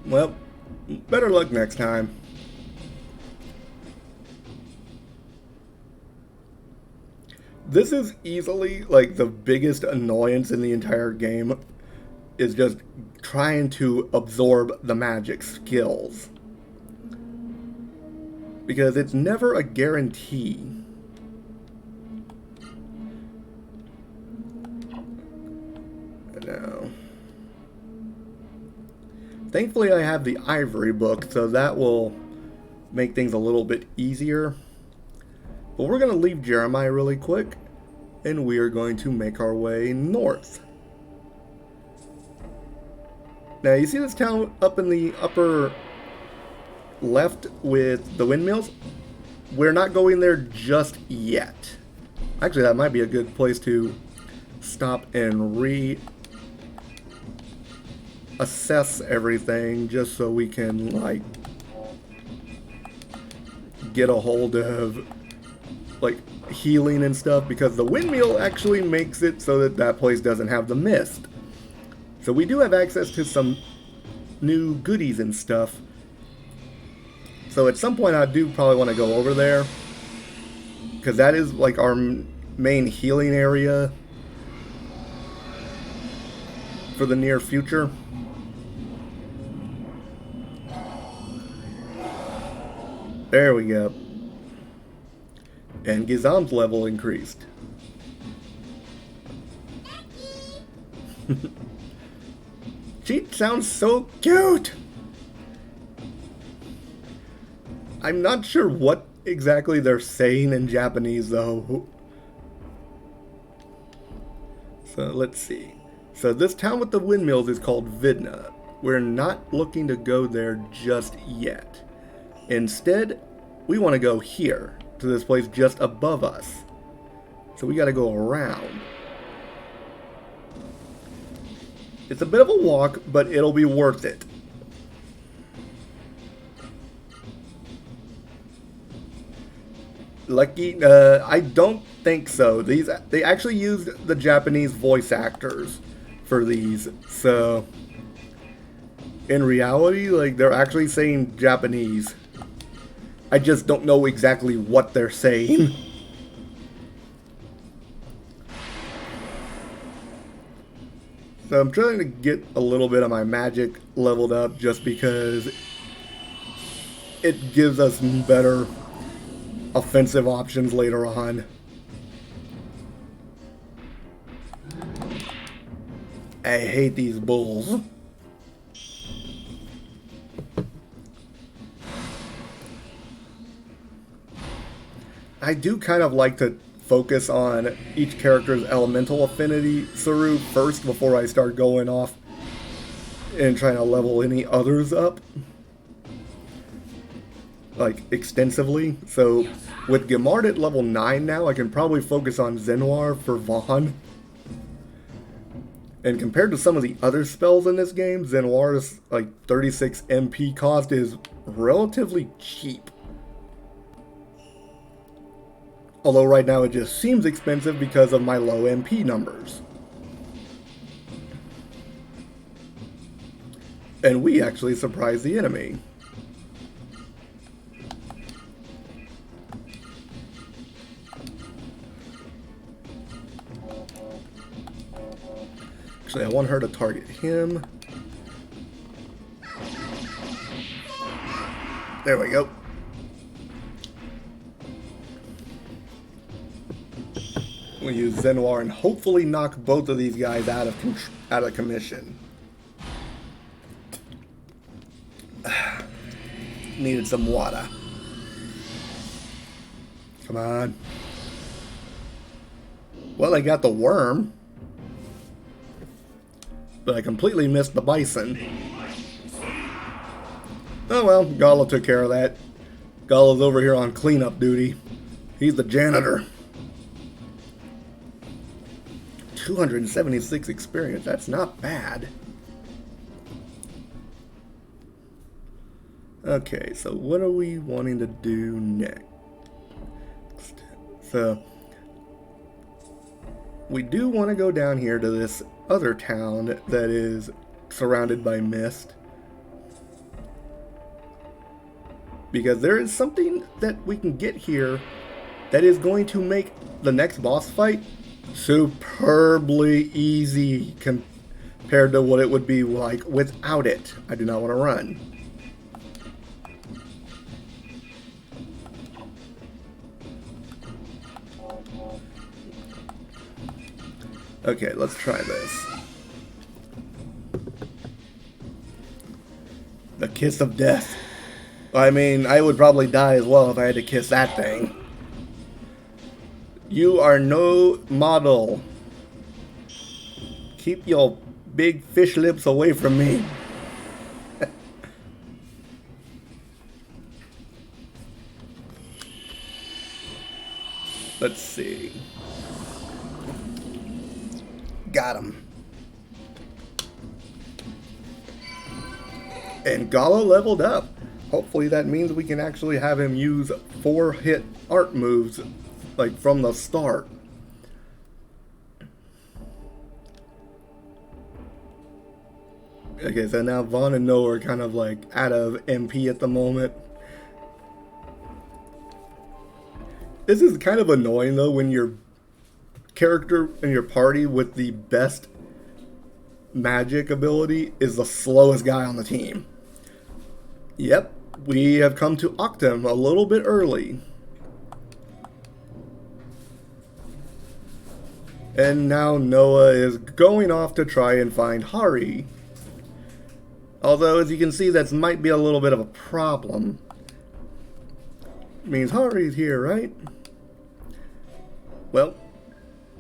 Well, better luck next time. This is easily the biggest annoyance in the entire game, is just trying to absorb the magic skills. Because it's never a guarantee. Now, thankfully I have the Ivory book, so that will make things a little bit easier. But we're going to leave Jeremiah really quick, and we are going to make our way north. Now, you see this town up in the upper left with the windmills? We're not going there just yet. Actually, that might be a good place to stop and assess everything, just so we can get a hold of healing and stuff, because the windmill actually makes it so that that place doesn't have the mist. So we do have access to some new goodies and stuff. So at some point I do probably want to go over there, because that is our main healing area for the near future. There we go. And Gizam's level increased. She sounds so cute! I'm not sure what exactly they're saying in Japanese, though. So let's see. So this town with the windmills is called Vidna. We're not looking to go there just yet. Instead, we want to go here, to this place just above us. So we got to go around. It's a bit of a walk, but it'll be worth it. Lucky, I don't think so. They actually used the Japanese voice actors for these, so in reality, like, they're actually saying Japanese. I just don't know exactly what they're saying. So I'm trying to get a little bit of my magic leveled up just because it gives us better offensive options later on. I hate these bulls. I do kind of like to focus on each character's elemental affinity through first before I start going off and trying to level any others up, like, extensively. So with Gemard at level 9 now, I can probably focus on Zenoir for Vaughn. And compared to some of the other spells in this game, Zenoir's like 36 MP cost is relatively cheap. Although right now it just seems expensive because of my low MP numbers. And we actually surprised the enemy. Actually, I want her to target him. There we go. We'll use Zenoir and hopefully knock both of these guys out of commission. Needed some water. Come on. Well, I got the worm, but I completely missed the bison. Oh well, Gala took care of that. Gala's over here on cleanup duty. He's the janitor. 276 experience, that's not bad. Okay, so what are we wanting to do next? So, we do want to go down here to this other town that is surrounded by mist. Because there is something that we can get here that is going to make the next boss fight superbly easy compared to what it would be like without it. I do not want to run. Okay, let's try this. The kiss of death. I mean, I would probably die as well if I had to kiss that thing. You are no model. Keep your big fish lips away from me. Let's see. Got him. And Gala leveled up. Hopefully that means we can actually have him use 4-hit art moves, like, from the start. Okay, so now Vaughn and Noah are kind of like out of MP at the moment. This is kind of annoying though when your character in your party with the best magic ability is the slowest guy on the team. Yep, we have come to Octum a little bit early. And now Noah is going off to try and find Hari. Although, as you can see, that might be a little bit of a problem. Means Hari's here, right? Well,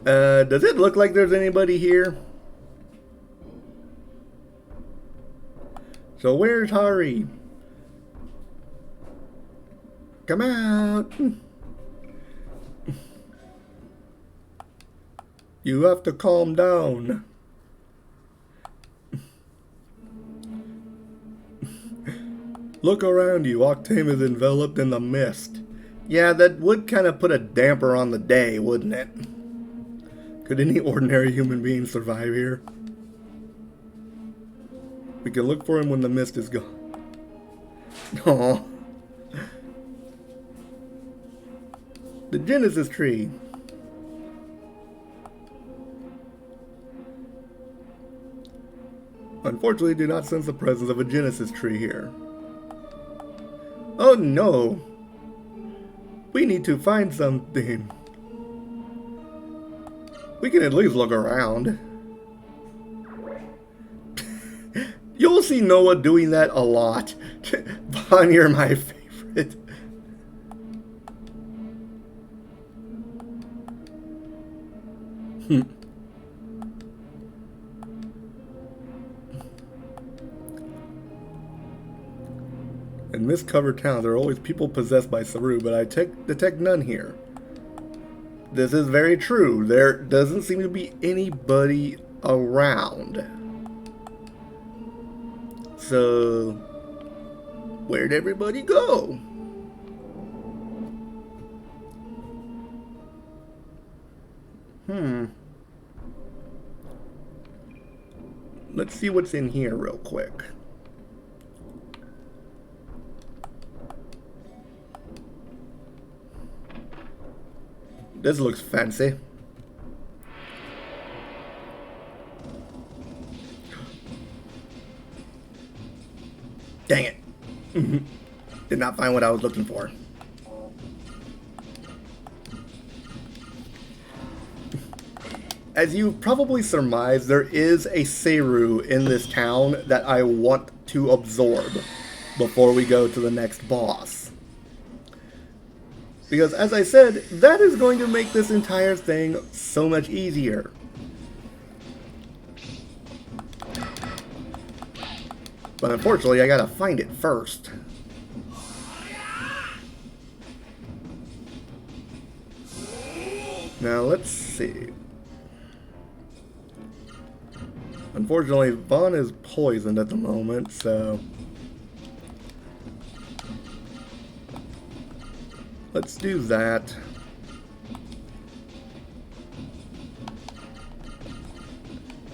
does it look like there's anybody here? So where's Hari? Come out. You have to calm down. Look around you. Octane is enveloped in the mist. Yeah, that would kind of put a damper on the day, wouldn't it? Could any ordinary human being survive here? We can look for him when the mist is gone. Aww. The Genesis tree. Unfortunately, do not sense the presence of a Genesis tree here. Oh no! We need to find something. We can at least look around. You'll see Noah doing that a lot. Vaughn, you're my favorite. In mist-covered towns, there are always people possessed by Saru, but I detect none here. This is very true. There doesn't seem to be anybody around. So, where'd everybody go? Let's see what's in here real quick. This looks fancy. Dang it. Did not find what I was looking for. As you probably surmised, there is a Saru in this town that I want to absorb before we go to the next boss. Because, as I said, that is going to make this entire thing so much easier. But unfortunately, I gotta find it first. Now, let's see. Unfortunately, Vaughn is poisoned at the moment, so... let's do that.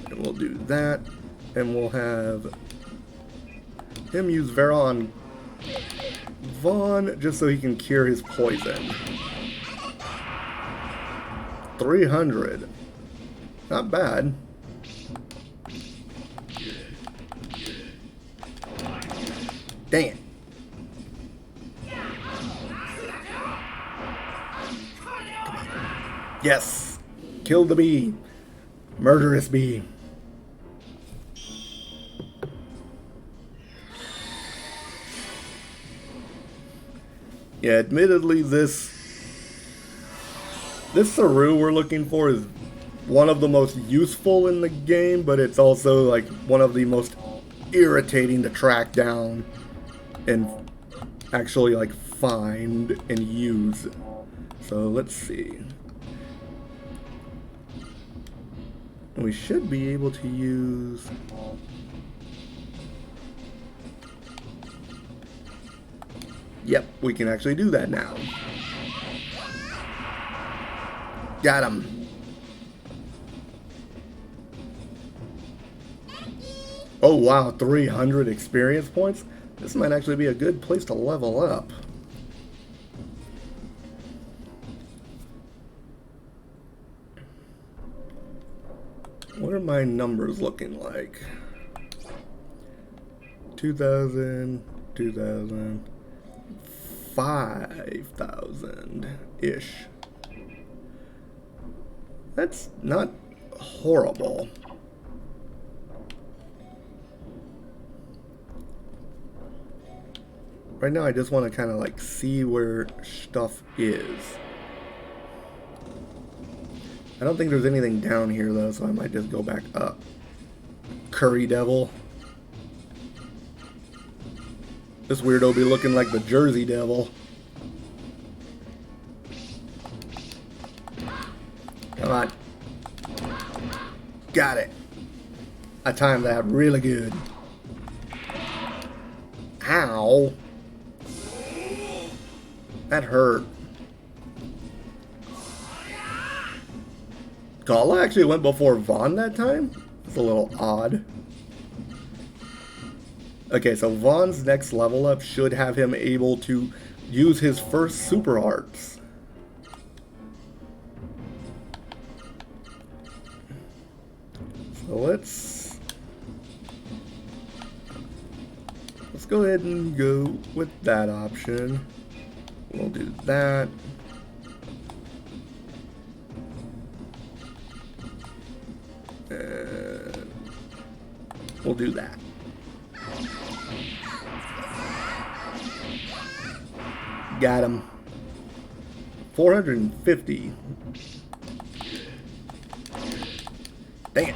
And we'll do that. And we'll have him use Vera on Vaughn just so he can cure his poison. 300. Not bad. Dang it. Yes! Kill the bee. Murderous bee. Yeah, admittedly this Saru we're looking for is one of the most useful in the game, but it's also like one of the most irritating to track down and actually like find and use. So let's see. We should be able to use... Yep, we can actually do that now. Got him. Oh wow, 300 experience points? This might actually be a good place to level up. What are my numbers looking like? 2,000, 2,000, 5,000-ish. That's not horrible. Right now I just want to kind of like see where stuff is. I don't think there's anything down here though, so I might just go back up. Curry Devil. This weirdo be looking like the Jersey Devil. Come on. Got it. I timed that really good. Ow. That hurt. Gala actually went before Vaughn that time? It's a little odd. Okay, so Vaughn's next level up should have him able to use his first super arts. So let's go ahead and go with that option. We'll do that. We'll do that. Got him. 450. Dang it.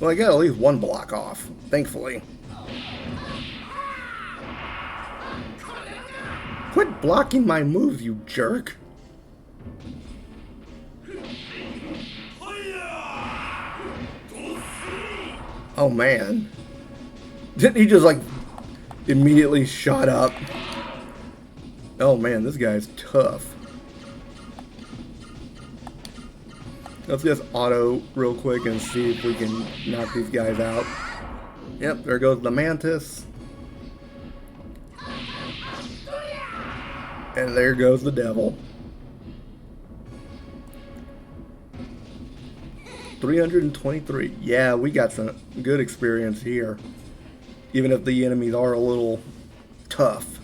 Well, I got at least one block off, thankfully. Quit blocking my moves, you jerk. Oh man. Didn't he just like immediately shot up? Oh man, this guy's tough. Let's just auto real quick and see if we can knock these guys out. Yep, there goes the mantis. And there goes the devil. 323. Yeah, we got some good experience here. Even if the enemies are a little tough.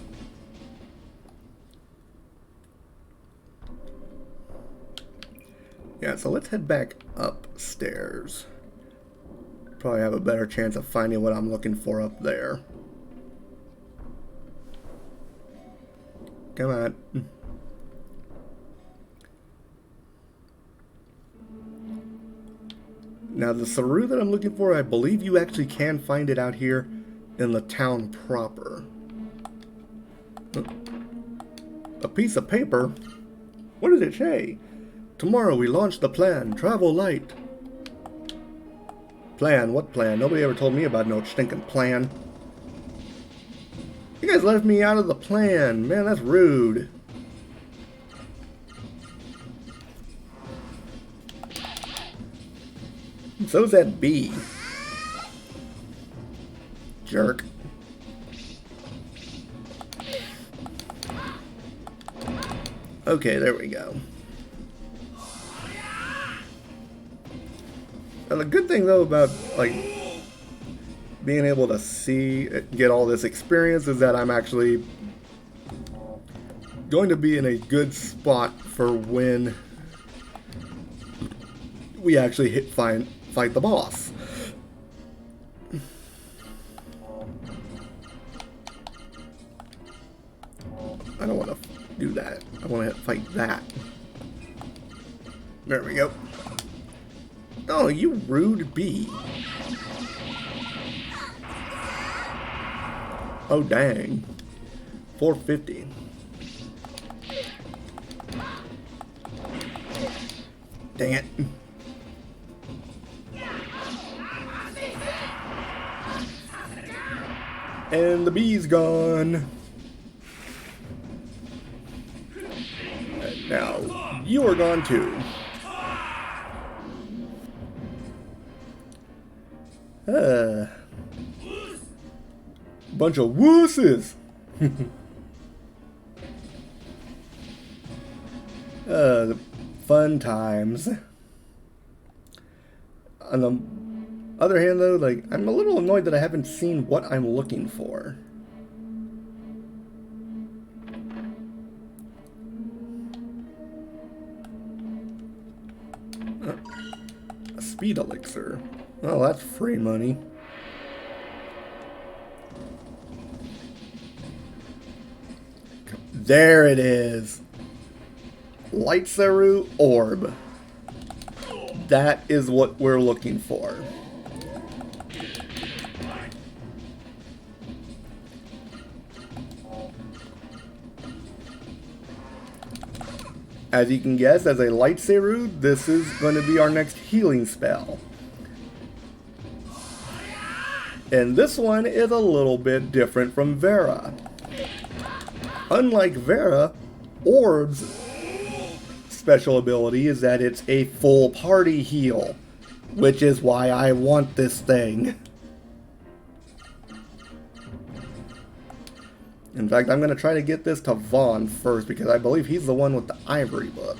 Yeah, so let's head back upstairs. Probably have a better chance of finding what I'm looking for up there. Come on. Now the Saru that I'm looking for, I believe you actually can find it out here in the town proper. A piece of paper? What did it say? Tomorrow we launch the plan. Travel light. Plan? What plan? Nobody ever told me about no stinking plan. You guys left me out of the plan. Man, that's rude. So's that bee. Jerk. Okay, there we go. And the good thing though about like being able to see, get all this experience is that I'm actually going to be in a good spot for when we actually fight the boss. I don't want to do that. I want to fight that. There we go. Oh, you rude bee. Oh, dang. 450. Dang it. And the bee's gone. And now, you are gone too. Bunch of wusses. Fun times. On the other hand though, like, I'm a little annoyed that I haven't seen what I'm looking for. A speed elixir. Oh, that's free money. There it is. Light Saru Orb. That is what we're looking for. As you can guess, as a Light Seru, this is going to be our next healing spell. And this one is a little bit different from Vera. Unlike Vera, Orb's special ability is that it's a full party heal, which is why I want this thing. In fact, I'm going to try to get this to Vaughn first, because I believe he's the one with the ivory book.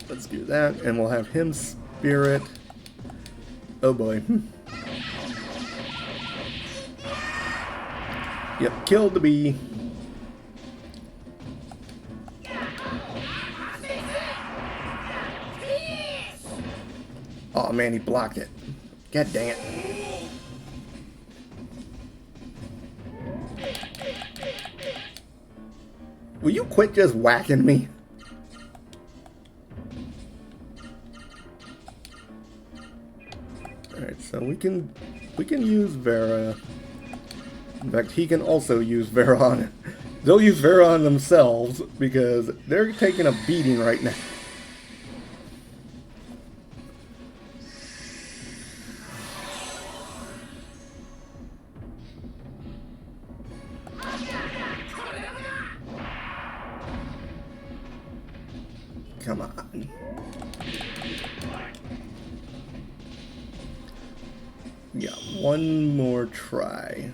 Let's do that, and we'll have him spirit. Oh boy. Yep, killed the bee. Oh man, he blocked it. God dang it. Will you quit just whacking me? Alright, so we can use Vera. In fact, he can also use Vera on it. They'll use Vera on themselves because they're taking a beating right now. Come on. Yeah, one more try.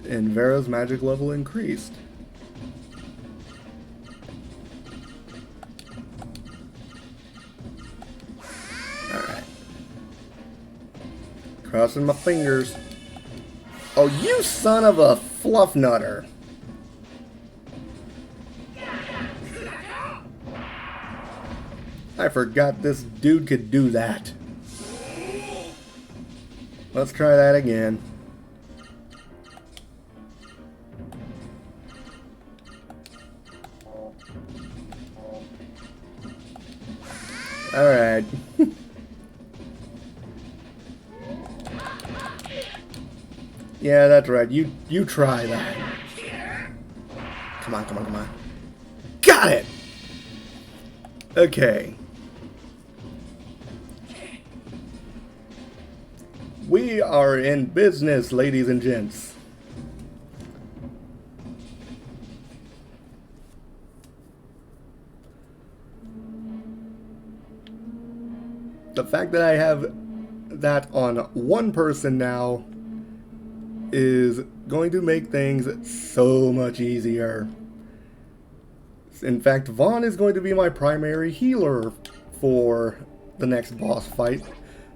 And Vera's magic level increased. Alright. Crossing my fingers. Oh, you son of a fluff nutter. I forgot this dude could do that. Let's try that again. Alright. Yeah, that's right. You try that. Come on, come on, come on. Got it! Okay. We are in business, ladies and gents. The fact that I have that on one person now is going to make things so much easier. In fact, Vaughn is going to be my primary healer for the next boss fight,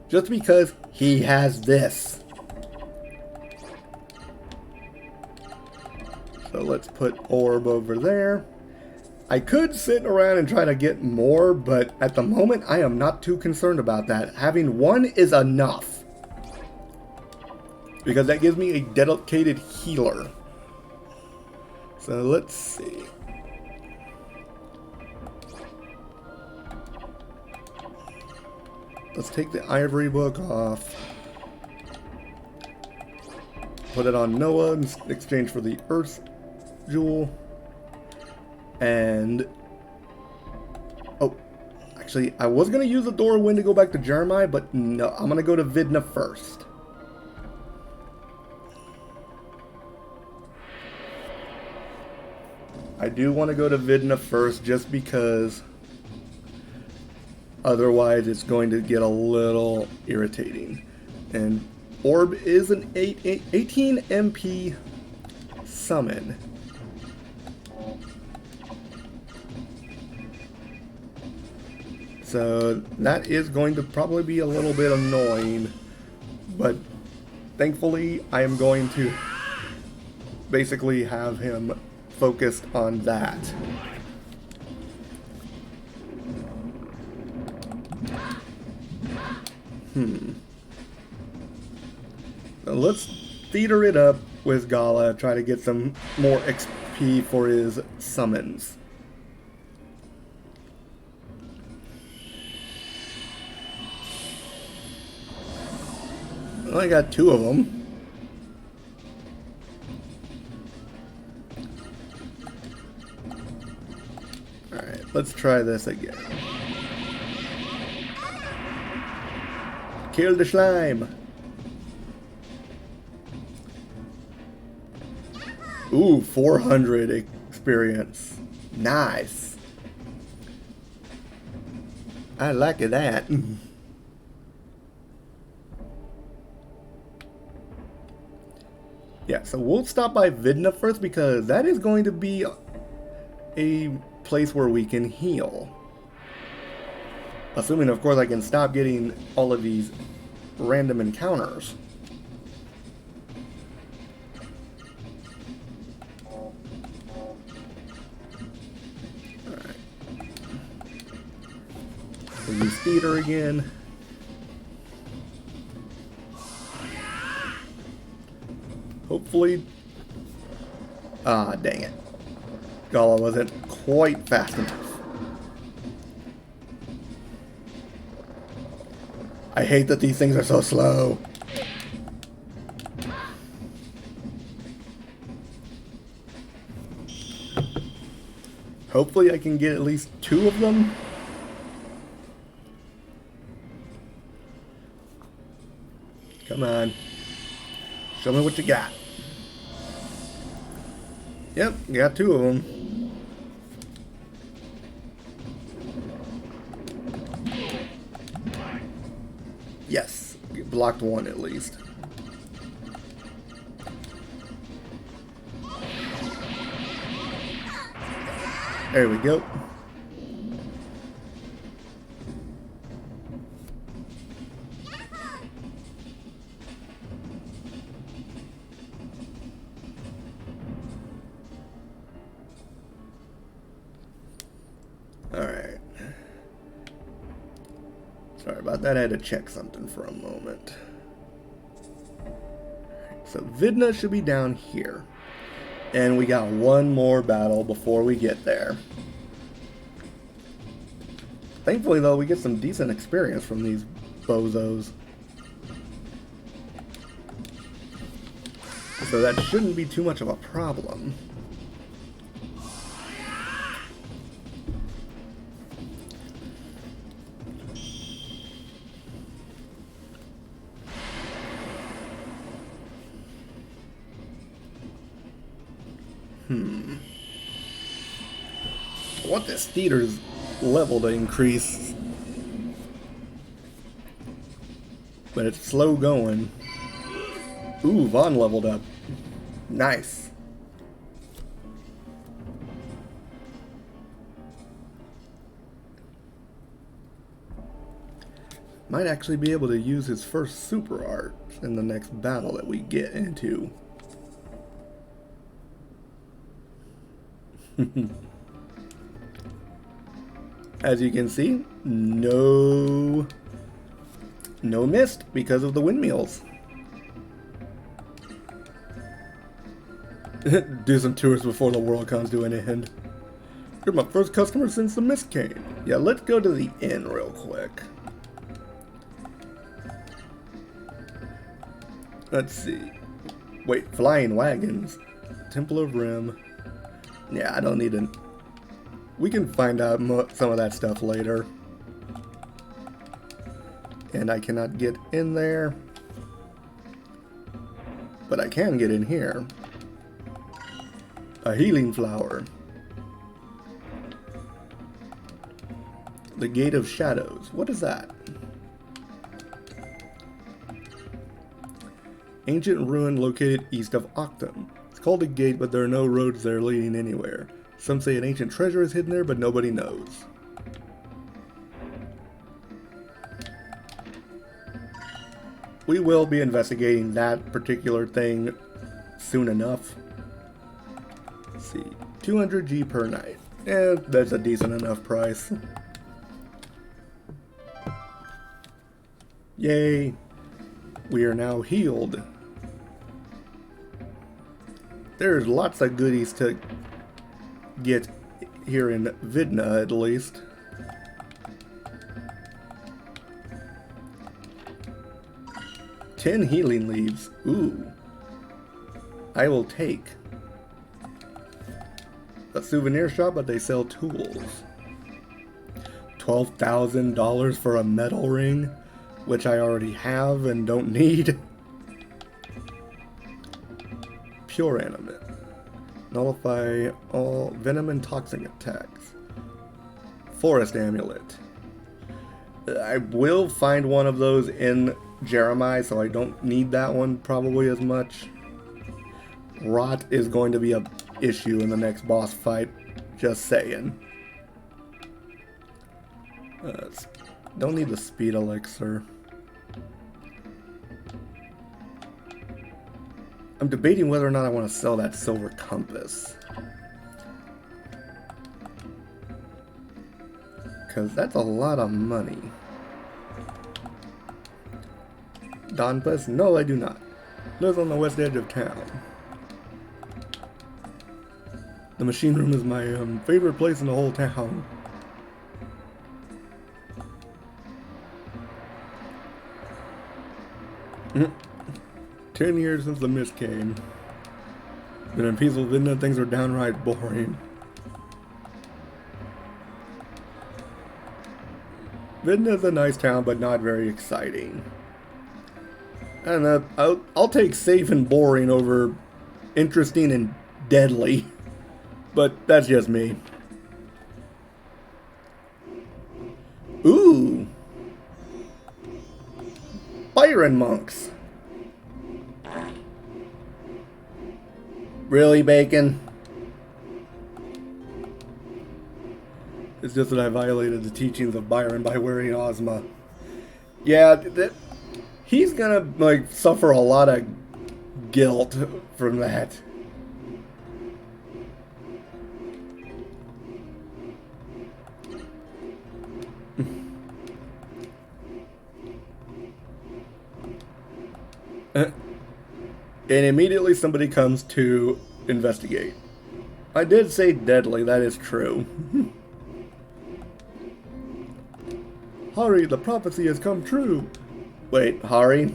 just because he has this. So let's put Orb over there. I could sit around and try to get more, but at the moment I am not too concerned about that. Having one is enough, because that gives me a dedicated healer. So let's see. Let's take the ivory book off. Put it on Noah in exchange for the Earth Jewel. And... oh, actually, I was going to use the Doorwind to go back to Jeremiah, but no, I'm going to go to Vidna first. I do want to go to Vidna first just because otherwise it's going to get a little irritating. And Orb is an 18 MP summon. So that is going to probably be a little bit annoying, but thankfully I am going to basically have him focused on that. Now let's theater it up with Gala, try to get some more XP for his summons. I got 2 of them. Alright, let's try this again. Kill the slime! Ooh, 400 experience. Nice. I like that. Yeah, so we'll stop by Vidna first because that is going to be a place where we can heal. Assuming, of course, I can stop getting all of these random encounters. Alright. We'll use theater again. Hopefully... Ah, dang it. Gala wasn't quite fast enough. I hate that these things are so slow. Hopefully I can get at least 2 of them. Come on. Show me what you got. Yep, got 2 of them. Yes, blocked 1 at least. There we go. Alright. Sorry about that, I had to check something for a moment. So Vidna should be down here. And we got 1 more battle before we get there. Thankfully though, we get some decent experience from these bozos. So that shouldn't be too much of a problem. I want this theater's level to increase. But it's slow going. Ooh, Vaughn leveled up. Nice. Might actually be able to use his first super art in the next battle that we get into. As you can see, no mist because of the windmills. Do some tours before the world comes to an end. You're my first customer since the mist came. Yeah, let's go to the inn real quick. Let's see. Wait, flying wagons. Temple of Rim. Yeah, I don't need to... We can find out some of that stuff later. And I cannot get in there. But I can get in here. A healing flower. The Gate of Shadows. What is that? Ancient ruin located east of Octum. It's called a gate, but there are no roads there leading anywhere. Some say an ancient treasure is hidden there, but nobody knows. We will be investigating that particular thing soon enough. Let's see. 200 G per night. Eh, that's a decent enough price. Yay. We are now healed. There's lots of goodies to get here in Vidna, at least. 10 healing leaves. Ooh. I will take. A souvenir shop, but they sell tools. $12,000 for a metal ring, which I already have and don't need. Pure animate. Nullify all venom and toxic attacks. Forest amulet. I will find one of those in Jeremiah, so I don't need that one probably as much. Rot is going to be an issue in the next boss fight, just saying. Don't need the speed elixir. I'm debating whether or not I want to sell that silver compass. Because that's a lot of money. Donbus? No, I do not. Lives on the west edge of town. The machine room is my favorite place in the whole town. Mm. 10 years since the mist came. Been in peaceful Vidna, things are downright boring. Vidna's a nice town, but not very exciting. I don't know, I'll take safe and boring over interesting and deadly. But that's just me. Ooh! Byron monks. Really, Bacon? It's just that I violated the teachings of Byron by wearing Ozma. Yeah, he's gonna, like, suffer a lot of guilt from that. And immediately somebody comes to investigate. I did say deadly, that is true. Hari, the prophecy has come true. Wait, Hari?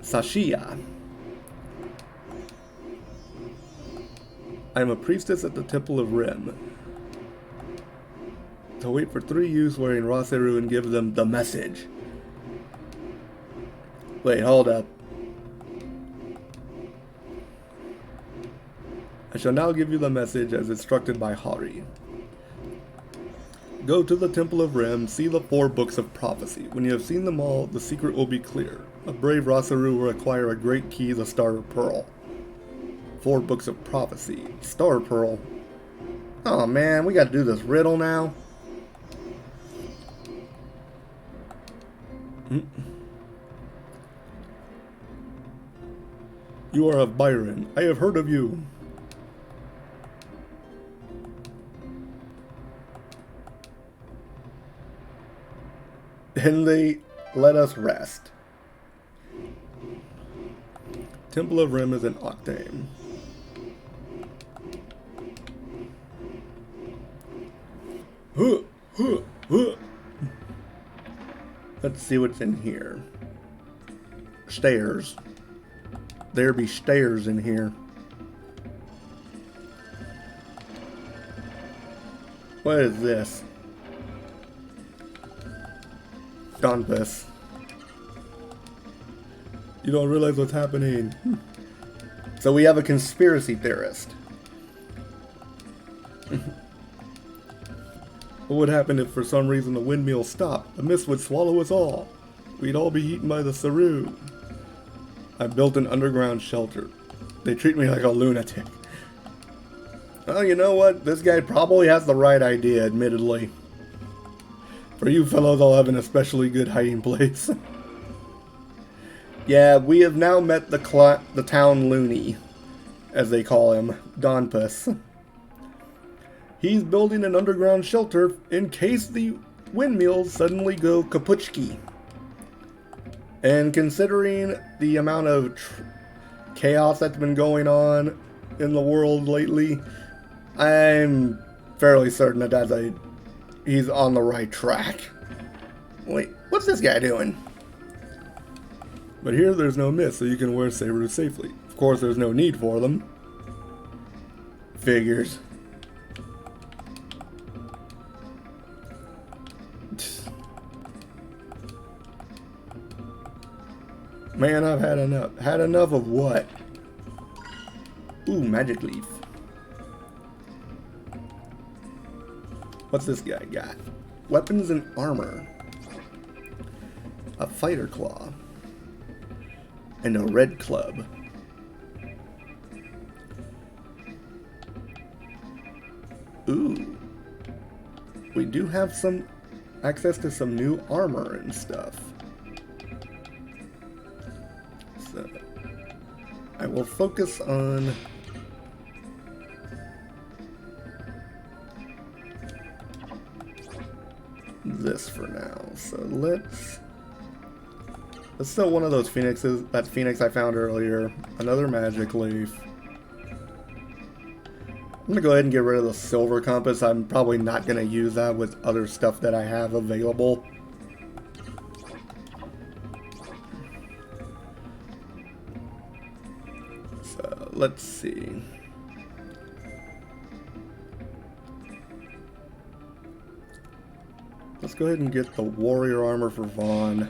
Sashia. I am a priestess at the Temple of Rim. To wait for 3 youths wearing Raseru and give them the message. Wait, hold up. I shall now give you the message as instructed by Hari. Go to the Temple of Rem, see the 4 books of prophecy. When you have seen them all, the secret will be clear. A brave Raseru will acquire a great key, the Star Pearl. 4 books of prophecy. Star Pearl. Oh man, we gotta do this riddle now. You are of Byron. I have heard of you. And they let us rest. Temple of Rim is an octane. Let's see what's in here. Stairs. There be stairs in here. What is this? Donbus. You don't realize what's happening. So we have a conspiracy theorist. What would happen if for some reason the windmill stopped? The mist would swallow us all. We'd all be eaten by the Saru. I built an underground shelter. They treat me like a lunatic. Well, you know what? This guy probably has the right idea, admittedly. For you fellows, I'll have an especially good hiding place. Yeah, we have now met the town loony, as they call him, Donpus. He's building an underground shelter in case the windmills suddenly go kapuchki. And considering the amount of chaos that's been going on in the world lately, I'm fairly certain that he's on the right track. Wait, what's this guy doing? But here there's no mist, so you can wear Seirus safely. Of course, there's no need for them. Figures. Man, I've had enough. Had enough of what? Ooh, magic leaf. What's this guy got? Weapons and armor. A fighter claw. And a red club. Ooh. We do have some access to some new armor and stuff. So I will focus on this for now. So let's sell one of those phoenixes. That phoenix I found earlier. Another magic leaf. I'm gonna go ahead and get rid of the silver compass. I'm probably not gonna use that with other stuff that I have available. So let's see. Let's go ahead and get the warrior armor for Vaughn.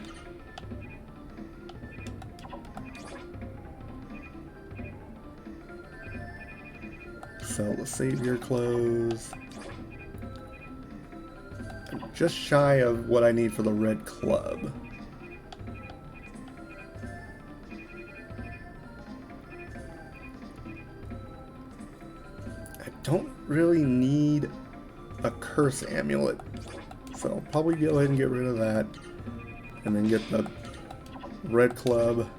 Sell the savior clothes. I'm just shy of what I need for the red club. I don't really need a curse amulet, so I'll probably go ahead and get rid of that and then get the red club.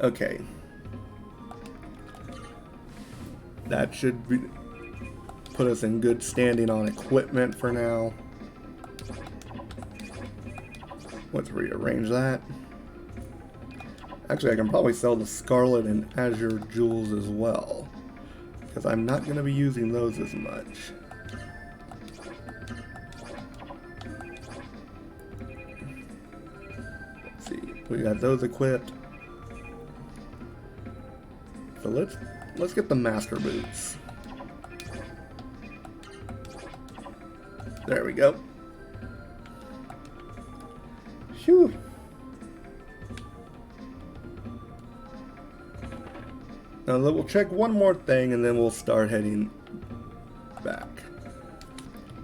Okay. That should be, put us in good standing on equipment for now. Let's rearrange that. Actually, I can probably sell the Scarlet and Azure jewels as well, because I'm not going to be using those as much. Let's see. We got those equipped. So let's get the master boots. There we go. Phew. Now we'll check one more thing and then we'll start heading back.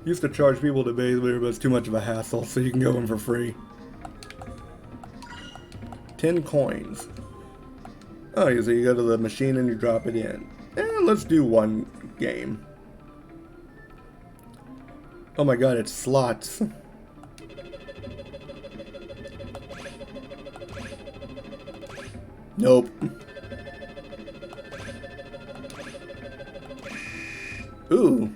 Used to charge people to bathe here, but it's too much of a hassle, so you can go in for free. 10 coins. Oh, so you go to the machine and you drop it in. Let's do one game. Oh my god, it's slots. Nope. Ooh.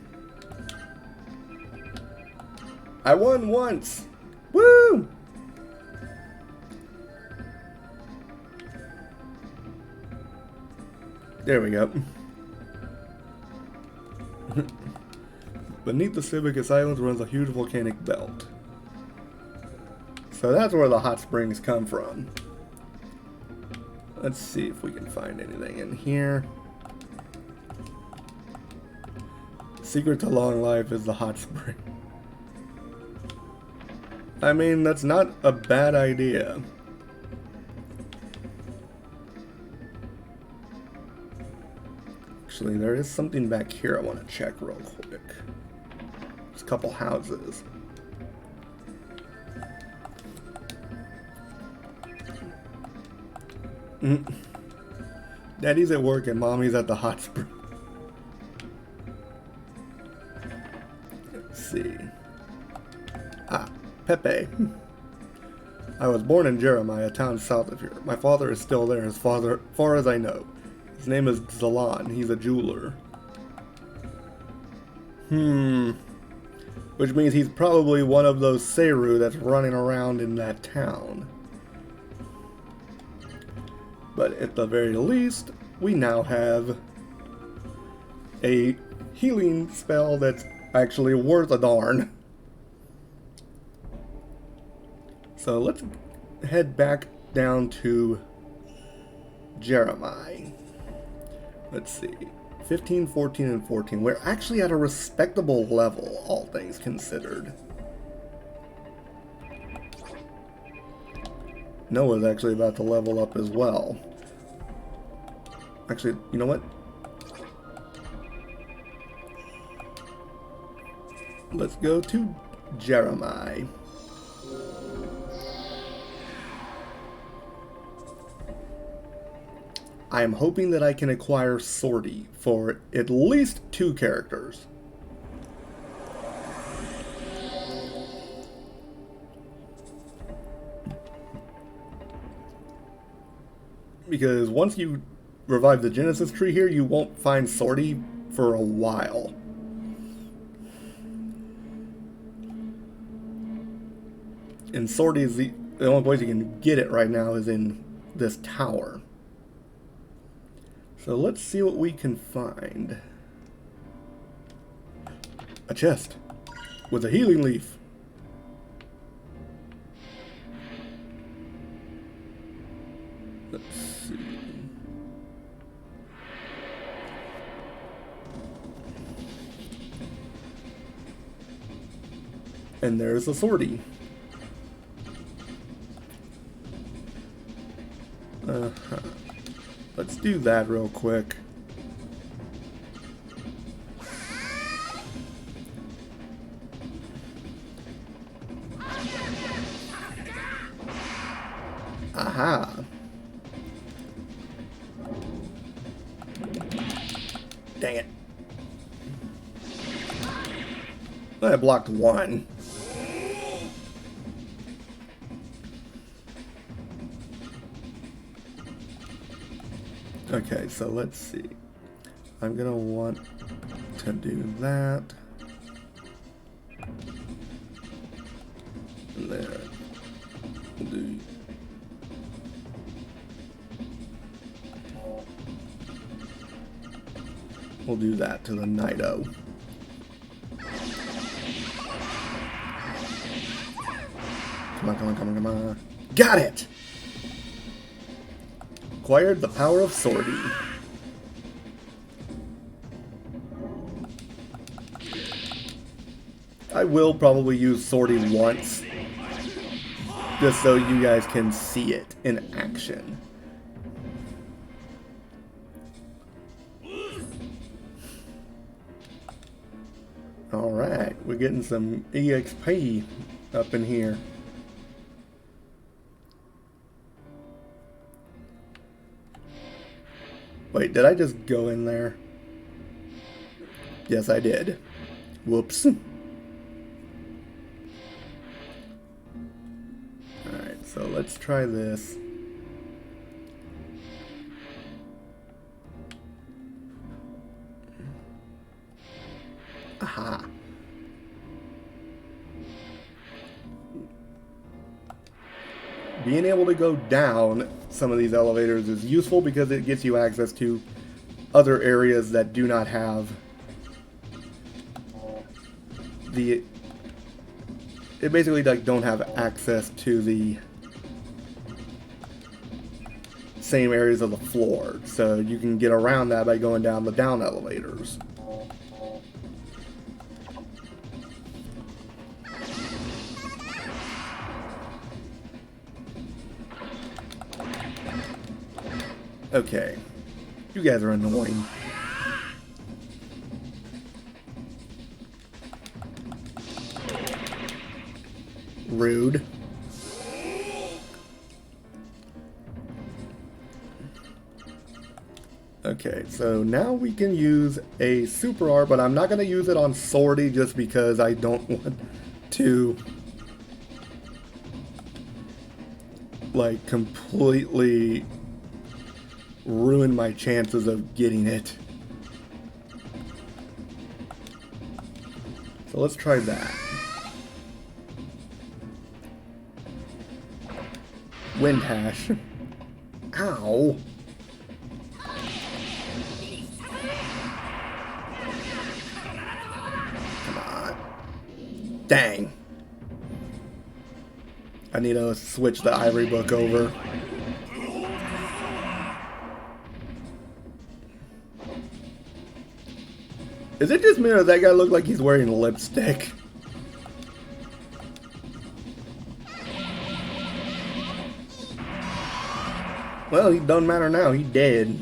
I won once. Woo! There we go. Beneath the Civicus Islands runs a huge volcanic belt. So that's where the hot springs come from. Let's see if we can find anything in here. Secret to long life is the hot spring. I mean, that's not a bad idea. Actually, there is something back here I want to check real quick. There's a couple houses. Daddy's at work and Mommy's at the hot spring. Let's see. Ah, Pepe. I was born in Jeremiah, a town south of here. My father is still there as far as I know. His name is Zalan. He's a jeweler. Which means he's probably one of those Seiru that's running around in that town. But at the very least, we now have a healing spell that's actually worth a darn. So let's head back down to Jeremiah. Let's see. 15, 14, and 14. We're actually at a respectable level, all things considered. Noah's actually about to level up as well. Actually, you know what? Let's go to Jeremiah. I am hoping that I can acquire Sortie for at least 2 characters. Because once you revive the Genesis tree here, you won't find Sortie for a while. And Sortie is the only place you can get it right now is in this tower. So let's see what we can find. A chest with a healing leaf. Let's see. And there's a Sortie. Let's do that real quick. Aha. Dang it. I blocked one. Okay, so let's see. I'm gonna want to do that. And there. We'll do that to the Nido. Come on, come on, come on, come on. Got it! Acquired the power of Sortie. I will probably use Sortie once, just so you guys can see it in action. Alright, we're getting some EXP up in here. Wait, did I just go in there? Yes, I did. Whoops. Alright, so let's try this. Aha. Being able to go down some of these elevators is useful because it gets you access to other areas that do not have the... It basically like don't have access to the same areas of the floor. So you can get around that by going down the down elevators. Okay, you guys are annoying. Rude. Okay, so now we can use a super art, but I'm not going to use it on Sortie just because I don't want to like completely ruin my chances of getting it. So let's try that. Wind hash. Ow. Come on. Dang. I need to switch the ivory book over. Is it just me or does that guy look like he's wearing lipstick? Well, it doesn't matter now. He dead.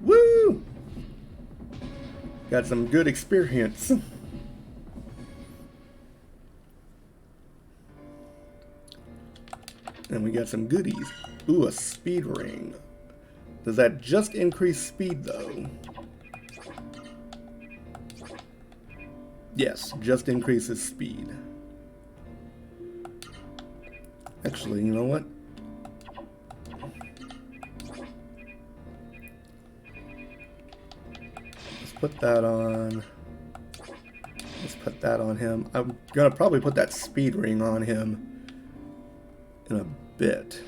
Woo! Got some good experience. And we got some goodies. Ooh, a speed ring. Does that just increase speed though? Yes, just increases speed. Actually, you know what? Let's put that on. Let's put that on him. I'm gonna probably put that speed ring on him in a bit.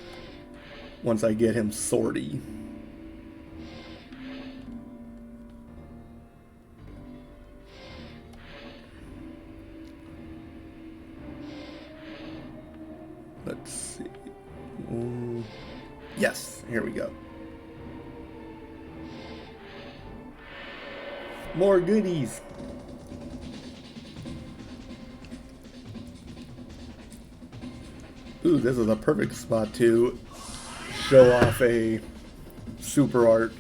Once I get him sorty. Let's see. Yes, here we go. More goodies. Ooh, this is a perfect spot to show off a super art.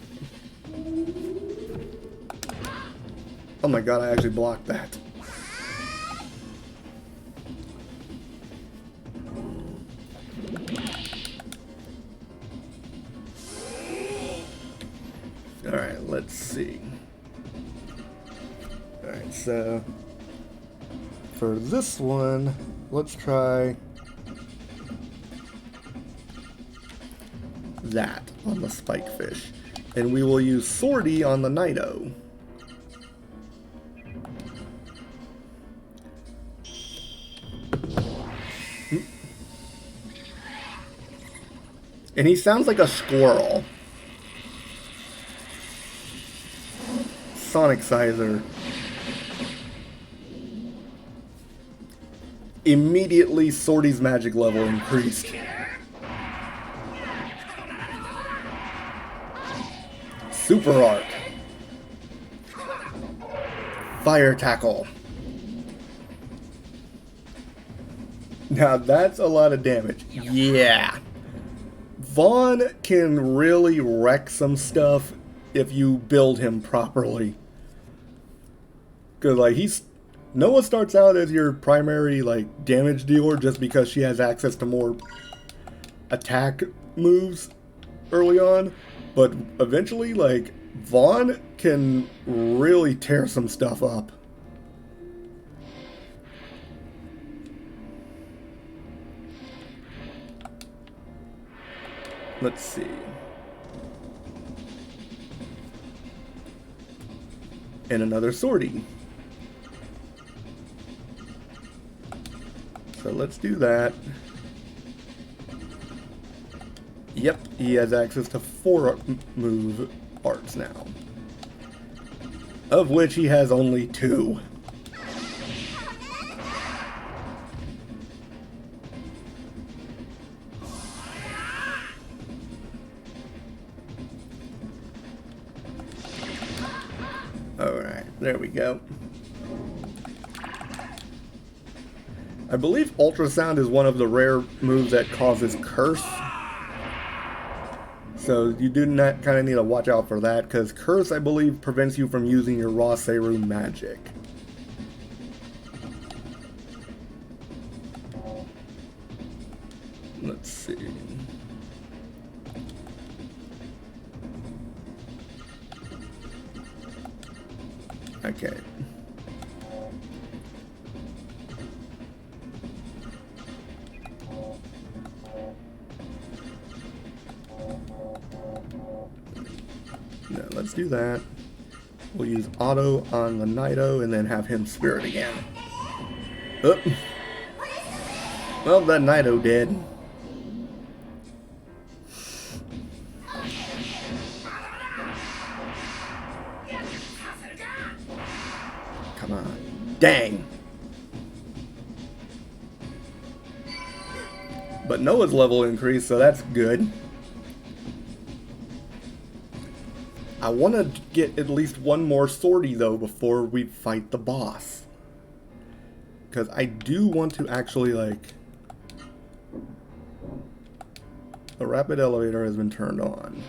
Oh my god, I actually blocked that. Alright, let's see. Alright, so for this one, let's try that on the spikefish. And we will use Sortie on the Nido. And he sounds like a squirrel. Sonic Sizer. Immediately Sortie's magic level increased. Super Art. Fire Tackle. Now that's a lot of damage. Yeah. Vaughn can really wreck some stuff if you build him properly. Cause like Noah starts out as your primary like damage dealer just because she has access to more attack moves early on. But eventually, like, Vaughn can really tear some stuff up. Let's see. And another Sortie. So let's do that. Yep, he has access to 4 move arts now. Of which he has only 2. Alright, there we go. I believe Ultrasound is one of the rare moves that causes curse. So you do not kind of need to watch out for that, because Curse, I believe, prevents you from using your Raw Seru magic. Let's see. Okay. No, let's do that. We'll use auto on the Nido and then have him spirit again. Oh. Well, that Nido dead. Dang. But Noah's level increased, so that's good. I want to get at least one more sortie though before we fight the boss. Because I do want to actually, like... The rapid elevator has been turned on.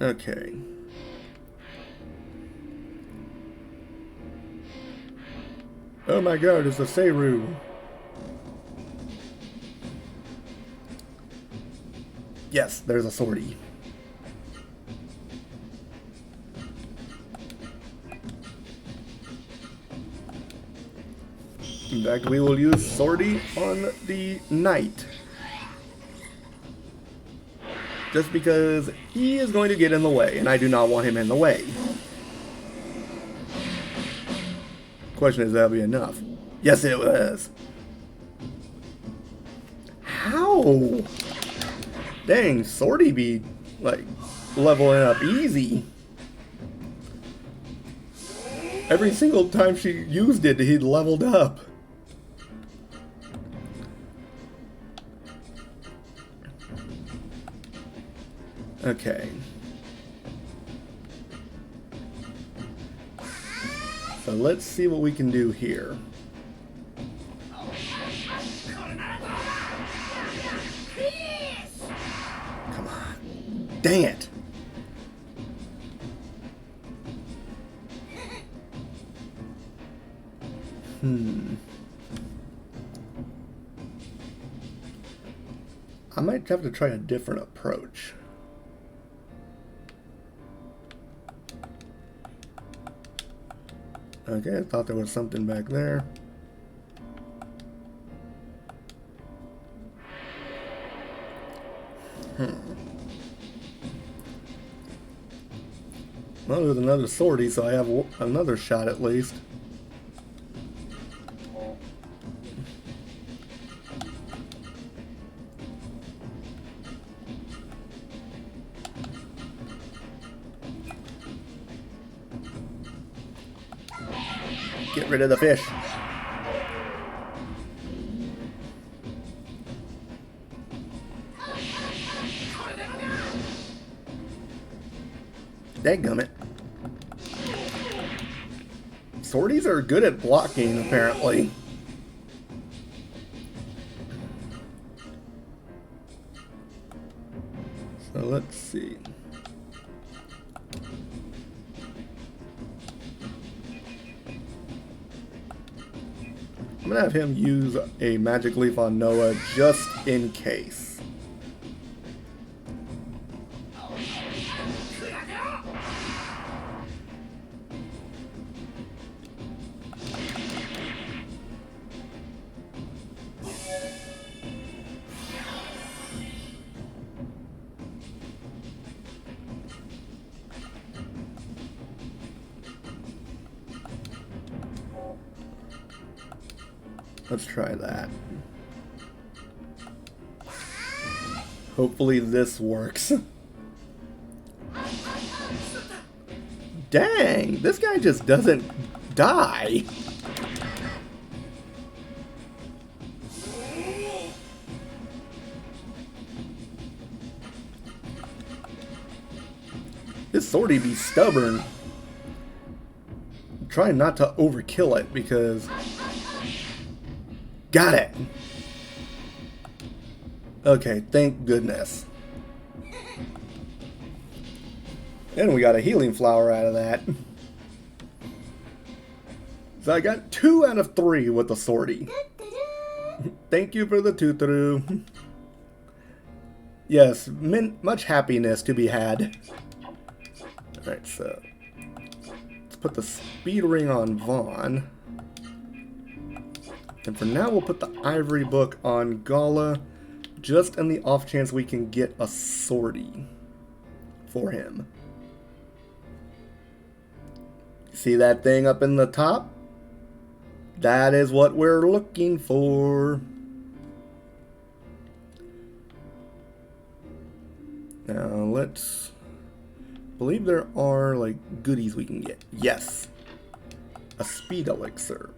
Okay. Oh my god, it's a Seru. Yes, there's a sortie. In fact, we will use sortie on the knight. Just because he is going to get in the way, and I do not want him in the way. Question is, that'll be enough? Yes, it was. How? Dang, sortie be, like, leveling up easy. Every single time she used it, he leveled up. Okay. So let's see what we can do here. Come on. Dang it. I might have to try a different approach. Okay, I thought there was something back there. Well, there's another sortie, so I have another shot at least. Get rid of the fish. Dadgummit. Sorties are good at blocking, apparently. So let's see. I'm gonna have him use a magic leaf on Noah just in case. Let's try that. Hopefully this works. Dang, this guy just doesn't die. This sortie be stubborn. I'm trying not to overkill it because... Got it! Okay, thank goodness. And we got a healing flower out of that. So I got 2 out of 3 with the sortie. Thank you for the tutoru. Yes, much happiness to be had. Alright, so... let's put the speed ring on Vaughn. And for now, we'll put the ivory book on Gala, just in the off chance we can get a sortie for him. See that thing up in the top? That is what we're looking for. I believe there are, like, goodies we can get. Yes. A speed elixir.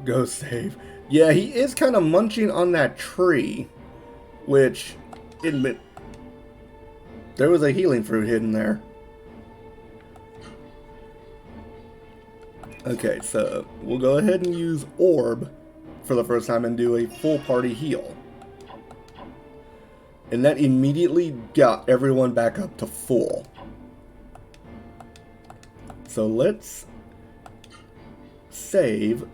Go save. Yeah, he is kind of munching on that tree, which, admit, there was a healing fruit hidden there. Okay, so we'll go ahead and use Orb for the first time and do a full party heal. And that immediately got everyone back up to full. So let's save,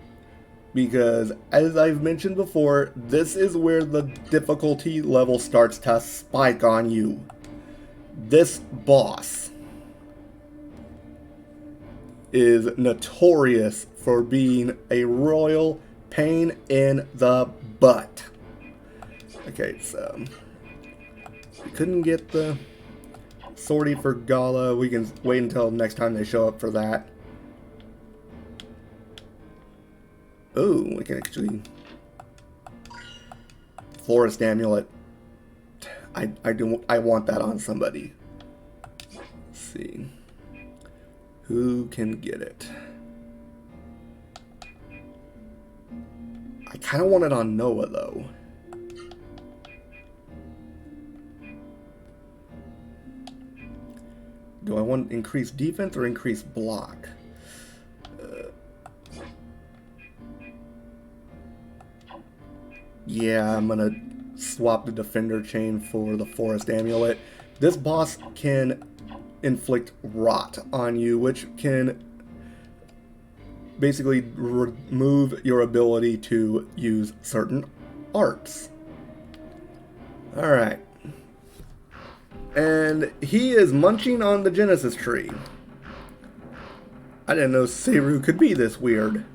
because as I've mentioned before, this is where the difficulty level starts to spike on you. This boss is notorious for being a royal pain in the butt. Okay, so we couldn't get the sortie for Gala. We can wait until next time they show up for that. Oh, we can actually... Forest Amulet. I want that on somebody. Let's see. Who can get it? I kind of want it on Noah, though. Do I want increased defense or increased block? Yeah, I'm gonna swap the defender chain for the Forest Amulet. This boss can inflict rot on you, which can basically remove your ability to use certain arts. Alright. And he is munching on the Genesis tree. I didn't know Seru could be this weird.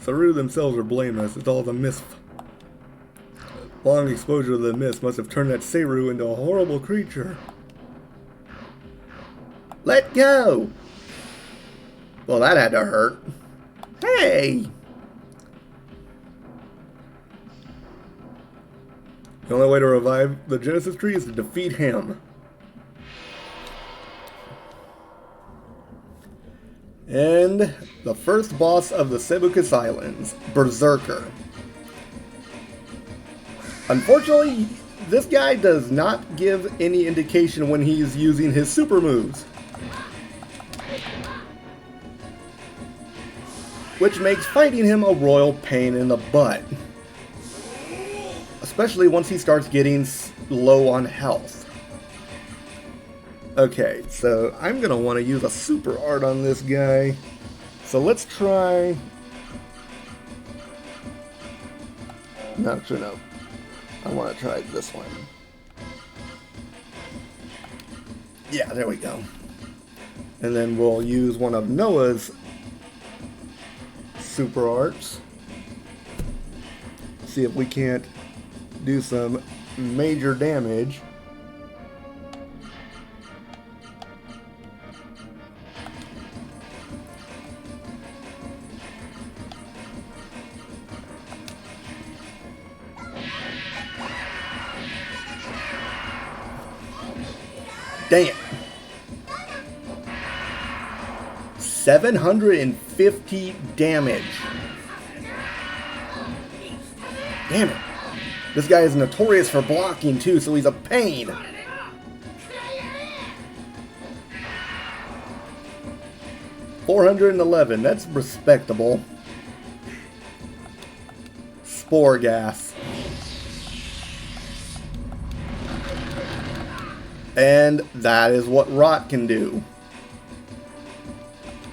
Seru themselves are blameless. It's all the mist. Long exposure to the mist must have turned that Seru into a horrible creature. Let go! Well, that had to hurt. Hey! The only way to revive the Genesis tree is to defeat him. And the first boss of the Sebukus Islands, Berserker. Unfortunately, this guy does not give any indication when he's using his super moves, which makes fighting him a royal pain in the butt. Especially once he starts getting low on health. Okay, so I'm going to want to use a super art on this guy. So let's try... No, actually no. I want to try this one. Yeah, there we go. And then we'll use one of Noah's super arts. See if we can't do some major damage. Dang it. 750 damage. Damn it. This guy is notorious for blocking too, so he's a pain. $411, that's respectable. Spore gas. And that is what rot can do.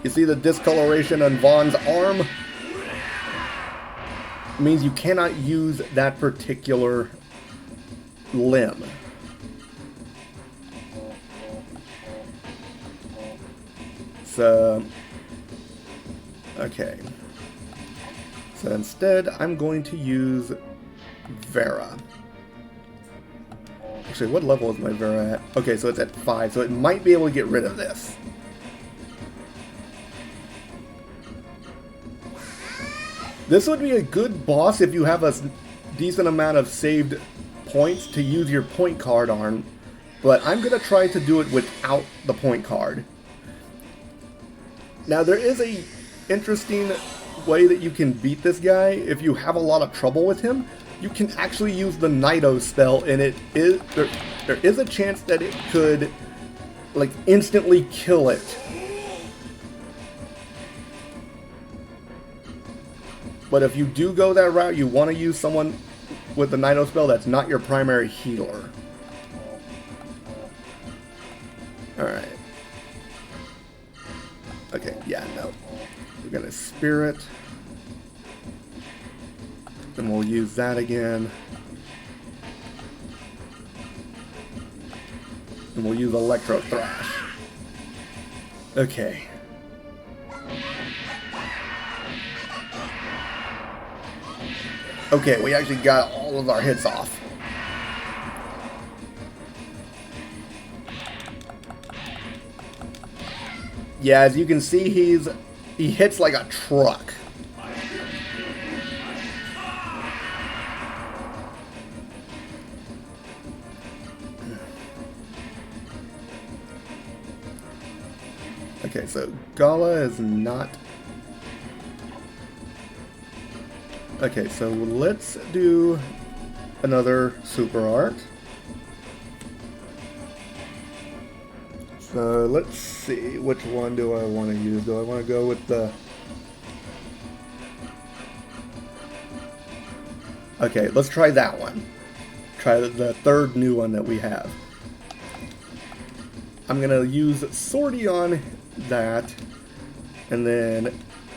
You see the discoloration on Vaughn's arm? It means you cannot use that particular limb. So, okay. So instead, I'm going to use Vera. Actually, what level is my Vera at? Okay, so it's at 5, so it might be able to get rid of this. This would be a good boss if you have a decent amount of saved points to use your point card on, but I'm going to try to do it without the point card. Now, there is a interesting way that you can beat this guy. If you have a lot of trouble with him, you can actually use the Nido spell, and there is a chance that it could like instantly kill it. But if you do go that route, you want to use someone with the Nido spell that's not your primary healer. Alright. Okay, yeah, no. We're gonna Spirit. Then we'll use that again. And we'll use Electro Thrash. Okay. Okay, we actually got all of our hits off. Yeah, as you can see, he hits like a truck. Okay, so Gala is not... Okay, so let's do another Super Art. So let's see, which one do I want to use? Do I want to go with the... Okay, let's try that one. Try the third new one that we have. I'm going to use Swordy on that, and then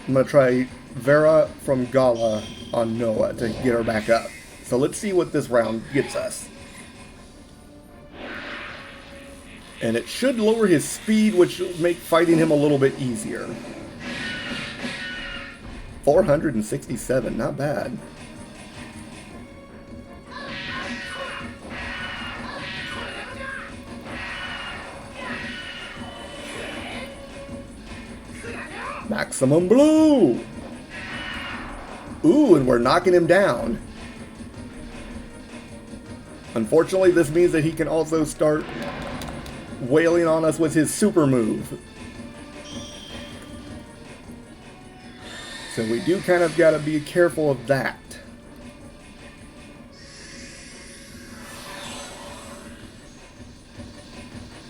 I'm going to try Vera from Gala on Noah to get her back up. So let's see what this round gets us. And it should lower his speed, which will make fighting him a little bit easier. 467, not bad. Maximum Blue! Ooh, and we're knocking him down. Unfortunately, this means that he can also start wailing on us with his super move. So we do kind of got to be careful of that.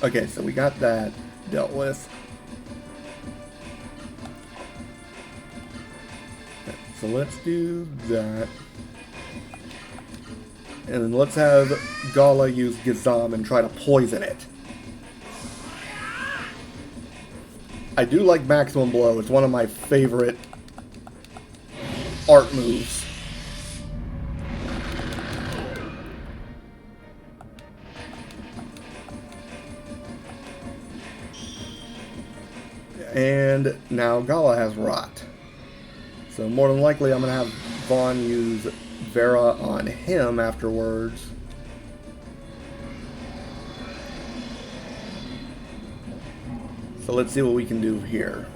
Okay, so we got that dealt with. So let's do that. And then let's have Gala use Gazam and try to poison it. I do like Maximum Blow. It's one of my favorite art moves. And now Gala has Rot. So more than likely I'm going to have Vaughn use Vera on him afterwards. So let's see what we can do here.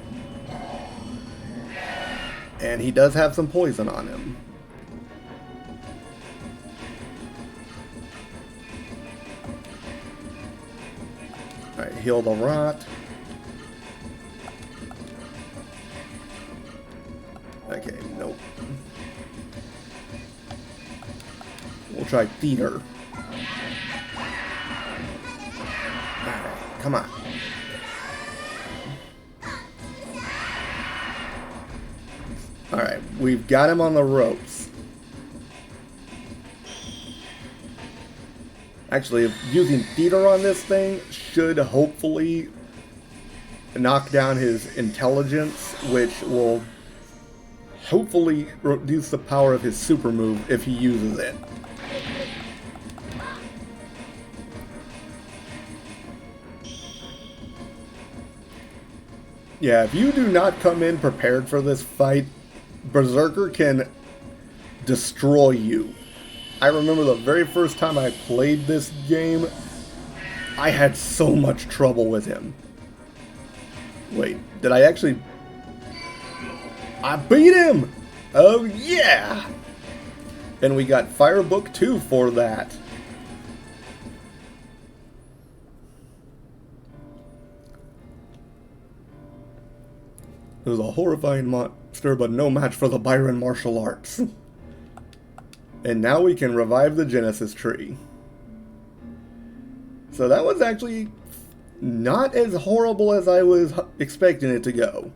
And he does have some poison on him. Alright, heal the Rot. Okay, nope. We'll try Theater. Alright, come on. Alright, we've got him on the ropes. Actually, using Theater on this thing should hopefully knock down his intelligence, which will hopefully reduce the power of his super move if he uses it. Yeah, if you do not come in prepared for this fight, Berserker can destroy you. I remember the very first time I played this game, I had so much trouble with him. Wait, did I actually... I beat him! Oh yeah! And we got Firebook 2 for that. It was a horrifying monster, but no match for the Byron martial arts. And now we can revive the Genesis tree. So that was actually not as horrible as I was expecting it to go.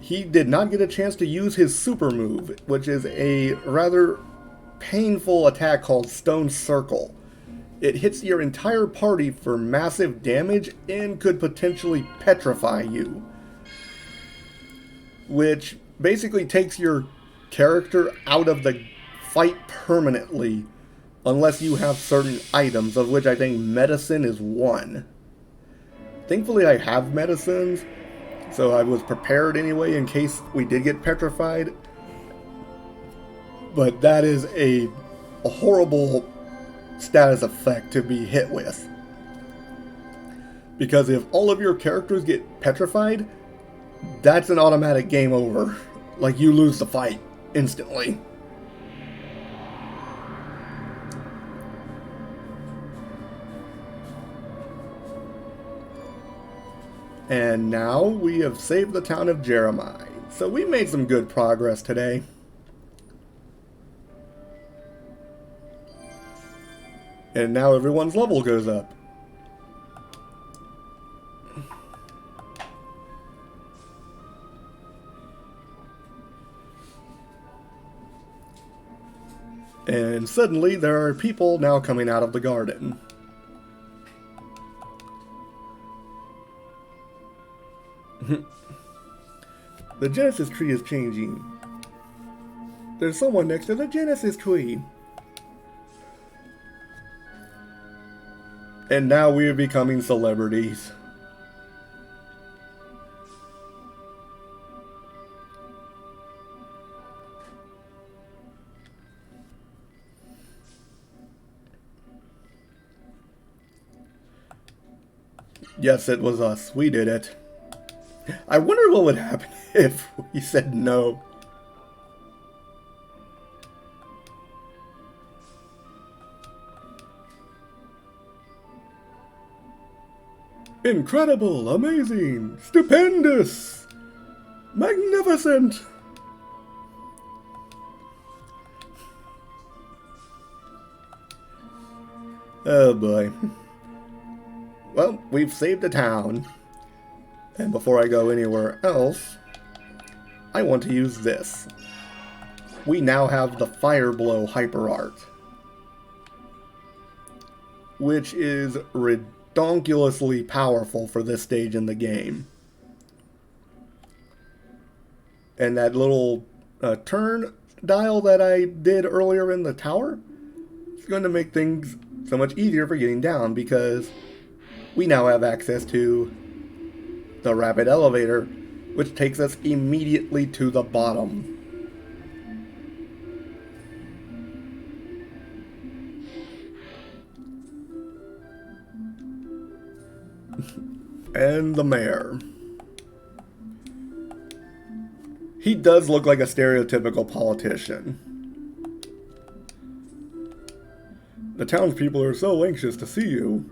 He did not get a chance to use his super move, which is a rather painful attack called Stone Circle. It hits your entire party for massive damage and could potentially petrify you, which basically takes your character out of the fight permanently unless you have certain items, of which I think medicine is one. Thankfully I have medicines, so I was prepared anyway in case we did get petrified. But that is a horrible status effect to be hit with. Because if all of your characters get petrified, that's an automatic game over. Like, you lose the fight instantly. And now we have saved the town of Jeremiah. So we made some good progress today. And now everyone's level goes up. And suddenly there are people now coming out of the garden. The Genesis tree is changing. There's someone next to the Genesis tree. And now we are becoming celebrities. Yes, it was us. We did it. I wonder what would happen if we said no. Incredible, amazing, stupendous, magnificent. Oh boy. Well, we've saved the town. And before I go anywhere else, I want to use this. We now have the Fire Blow Hyper Art, which is redonkulously powerful for this stage in the game. And that little turn dial that I did earlier in the tower is going to make things so much easier for getting down, because we now have access to the rapid elevator, which takes us immediately to the bottom. And the mayor. He does look like a stereotypical politician. The townspeople are so anxious to see you.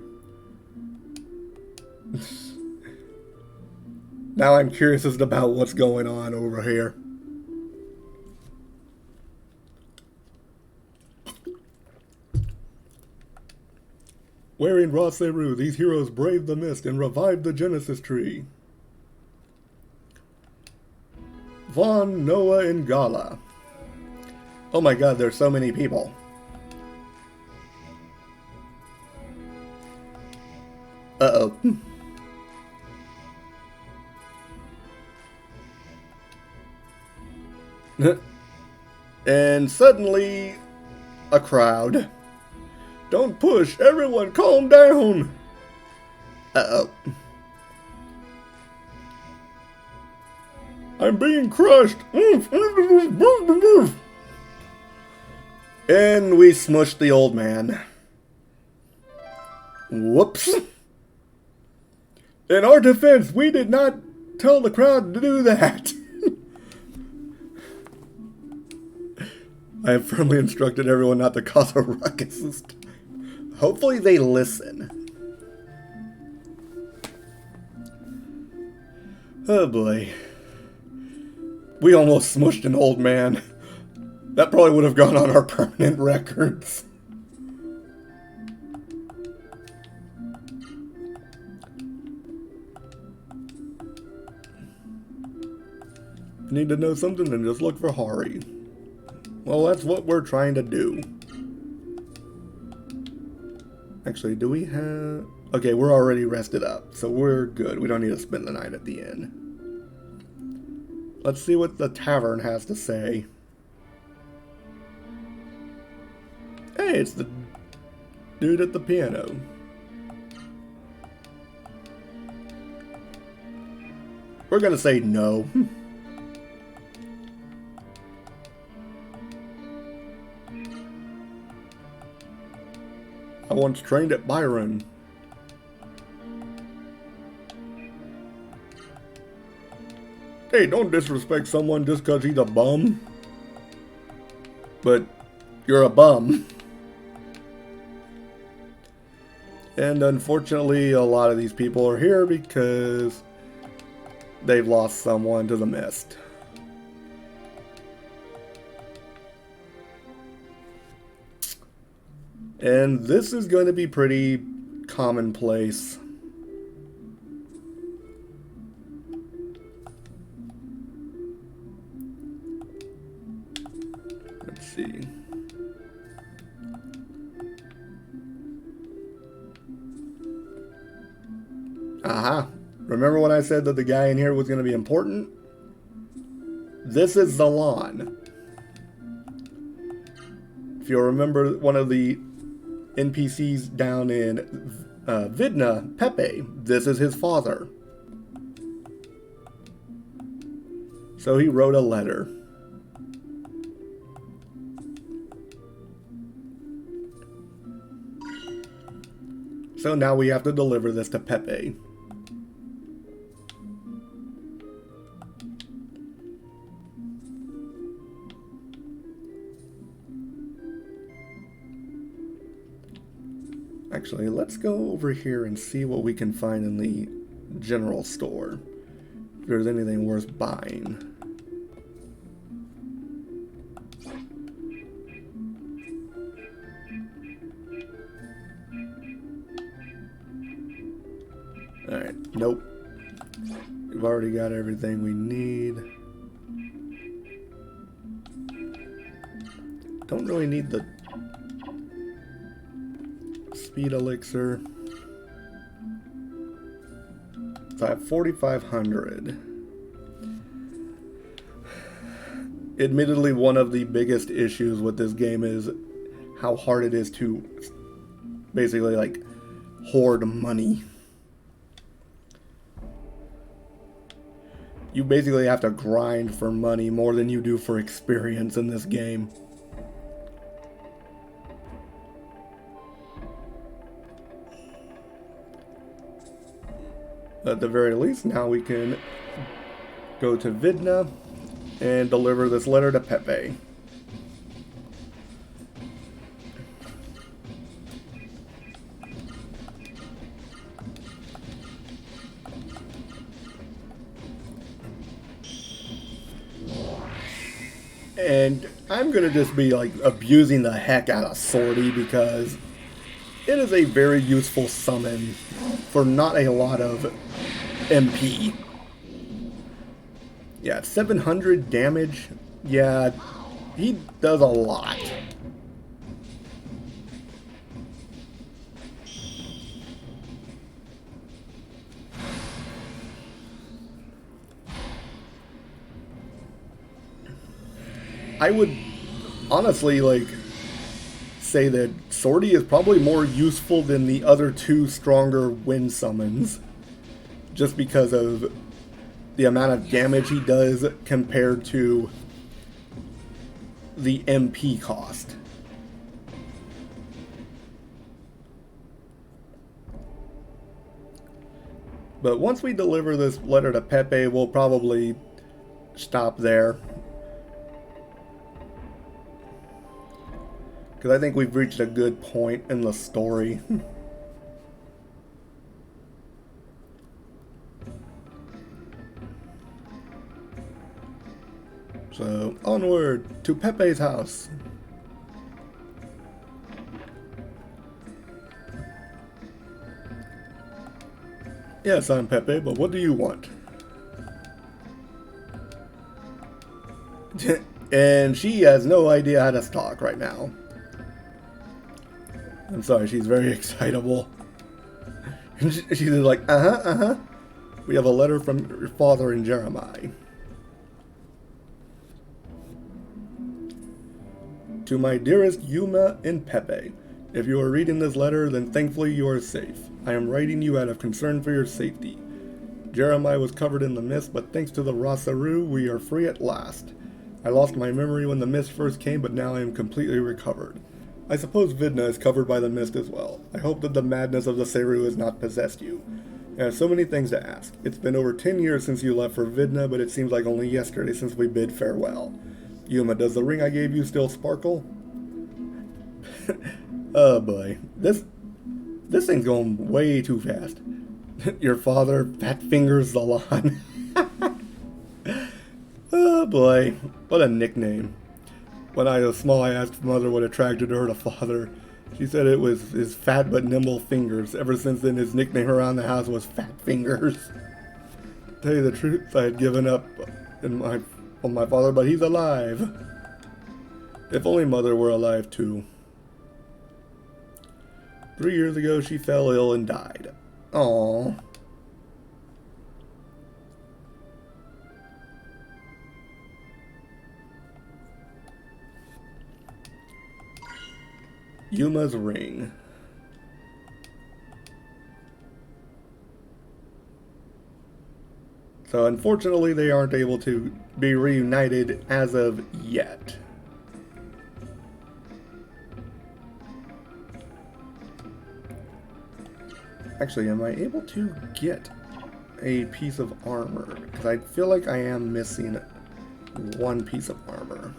Now I'm curious as about what's going on over here. Wearing Raseru, these heroes braved the mist and revived the Genesis tree. Vaughn, Noah, and Gala. Oh my god, there's so many people. Uh-oh. And suddenly, a crowd. Don't push, everyone calm down. Uh-oh. I'm being crushed. And we smushed the old man. Whoops. In our defense, we did not tell the crowd to do that. I have firmly instructed everyone not to cause a ruckus. Hopefully they listen. Oh boy. We almost smushed an old man. That probably would have gone on our permanent records. Need to know something, then just look for Hari. Well, that's what we're trying to do. Actually, do we have... Okay, we're already rested up, so we're good. We don't need to spend the night at the inn. Let's see what the tavern has to say. Hey, it's the dude at the piano. We're gonna say no. I once trained at Byron. Hey, don't disrespect someone just because he's a bum. But you're a bum. And unfortunately, a lot of these people are here because they've lost someone to the mist. And this is going to be pretty commonplace. Let's see. Aha. Remember when I said that the guy in here was going to be important? This is the lawn. If you'll remember, one of the NPCs down in Vidna, Pepe, this is his father. So he wrote a letter. So now we have to deliver this to Pepe. Actually, let's go over here and see what we can find in the general store. If there's anything worth buying. Alright, nope. We've already got everything we need. Don't really need the speed elixir. So I have 4,500. Admittedly, one of the biggest issues with this game is how hard it is to basically like hoard money. You basically have to grind for money more than you do for experience in this game. At the very least, now we can go to Vidna and deliver this letter to Pepe. And I'm gonna just be like abusing the heck out of Sortie because it is a very useful summon for not a lot of MP. Yeah, 700 damage. Yeah, he does a lot. I would honestly like say that Sortie is probably more useful than the other two stronger wind summons, just because of the amount of damage he does compared to the MP cost. But once we deliver this letter to Pepe, we'll probably stop there. Because I think we've reached a good point in the story. So, onward to Pepe's house. Yes, I'm Pepe, but what do you want? And she has no idea how to talk right now. I'm sorry, she's very excitable. She's like, uh-huh. We have a letter from your father and Jeremiah. To my dearest Yuma and Pepe, if you are reading this letter, then thankfully you are safe. I am writing you out of concern for your safety. Jeremiah was covered in the mist, but thanks to the Rasaru, we are free at last. I lost my memory when the mist first came, but now I am completely recovered. I suppose Vidna is covered by the mist as well. I hope that the madness of the Seru has not possessed you. I have so many things to ask. It's been over 10 years since you left for Vidna, but it seems like only yesterday since we bid farewell. Yuma, does the ring I gave you still sparkle? Oh boy. This thing's going way too fast. Your father, Fat Fingers Zalan. Oh boy. What a nickname. When I was small, I asked mother what attracted her to father. She said it was his fat but nimble fingers. Ever since then, his nickname around the house was Fat Fingers. To tell you the truth, I had given up on my father, but he's alive. If only mother were alive too. 3 years ago, she fell ill and died. Aww. Yuma's ring. So unfortunately they aren't able to be reunited as of yet. Actually, am I able to get a piece of armor? Because I feel like I am missing one piece of armor.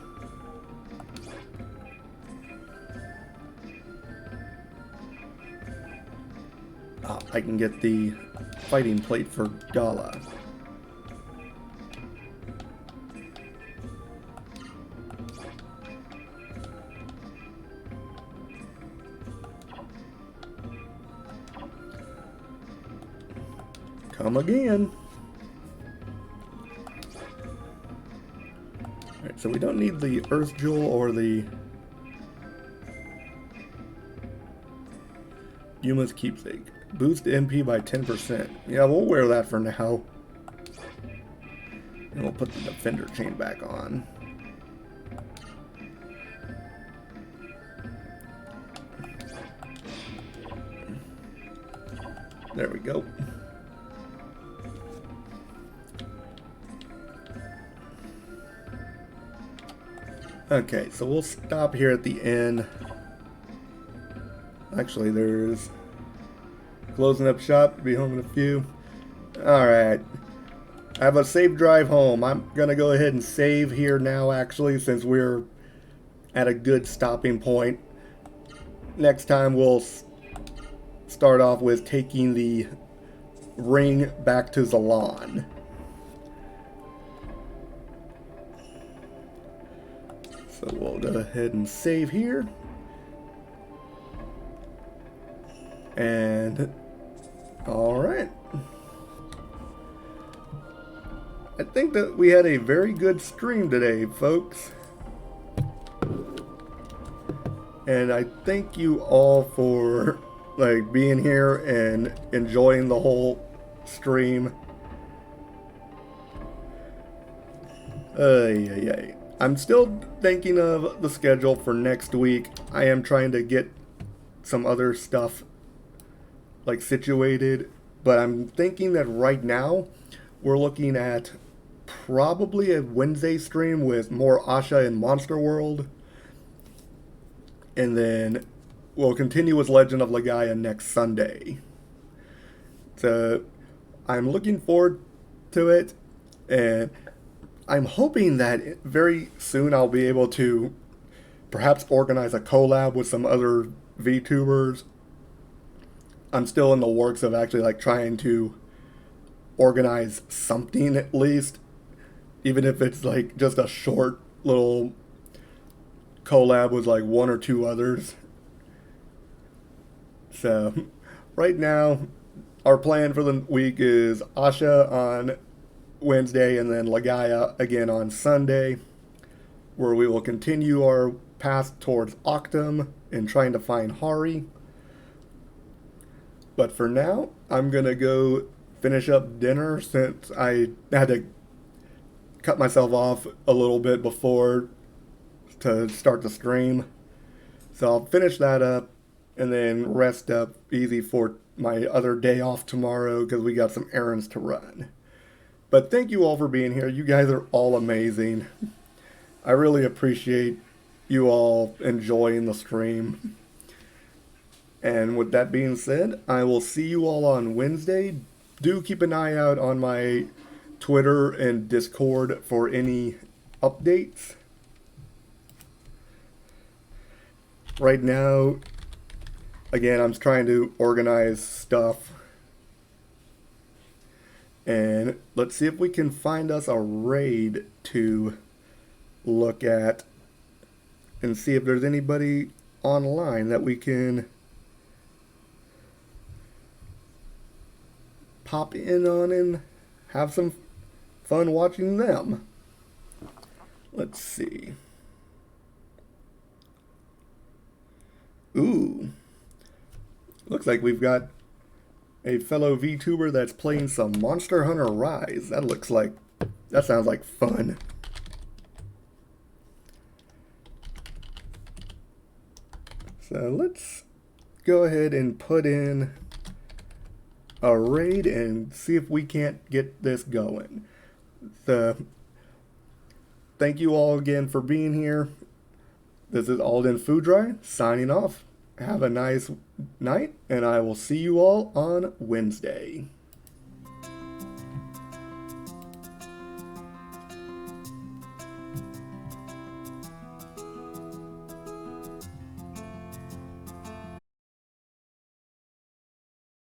I can get the fighting plate for Gala. Come again. Alright, so we don't need the Earth Jewel or the Yuma's Keepsake. Boost MP by 10%. Yeah, we'll wear that for now. And we'll put the Defender chain back on. There we go. Okay, so we'll stop here at the end. Actually, there's closing up shop, be home in a few. Alright. I have a safe drive home. I'm going to go ahead and save here now, actually, since we're at a good stopping point. Next time we'll start off with taking the ring back to Zalan. So we'll go ahead and save here. And alright. I think that we had a very good stream today, folks. And I thank you all for being here and enjoying the whole stream. I'm still thinking of the schedule for next week. I am trying to get some other stuff situated, but I'm thinking that right now we're looking at probably a Wednesday stream with more Asha and Monster World, and then we'll continue with Legend of Legaia next Sunday. So I'm looking forward to it, and I'm hoping that very soon I'll be able to perhaps organize a collab with some other VTubers. I'm still in the works of actually trying to organize something at least. even if it's like just a short little collab with like one or two others. So, right now, our plan for the week is Asha on Wednesday and then Legaia again on Sunday, where we will continue our path towards Octum and trying to find Hari. But for now, I'm gonna go finish up dinner since I had to cut myself off a little bit before to start the stream. So I'll finish that up and then rest up easy for my other day off tomorrow because we got some errands to run. But thank you all for being here. You guys are all amazing. I really appreciate you all enjoying the stream. And with that being said, I will see you all on Wednesday. Do keep an eye out on my Twitter and Discord for any updates. Right now, again, I'm trying to organize stuff. And let's see if we can find us a raid to look at and see if there's anybody online that we can pop in on and have some fun watching them. Let's see. Ooh. Looks like we've got a fellow VTuber that's playing some Monster Hunter Rise. That sounds like fun. So let's go ahead and put in a raid and see if we can't get this going. So thank you all again for being here. This is Alden Foodry signing off. Have a nice night, and I will see you all on Wednesday.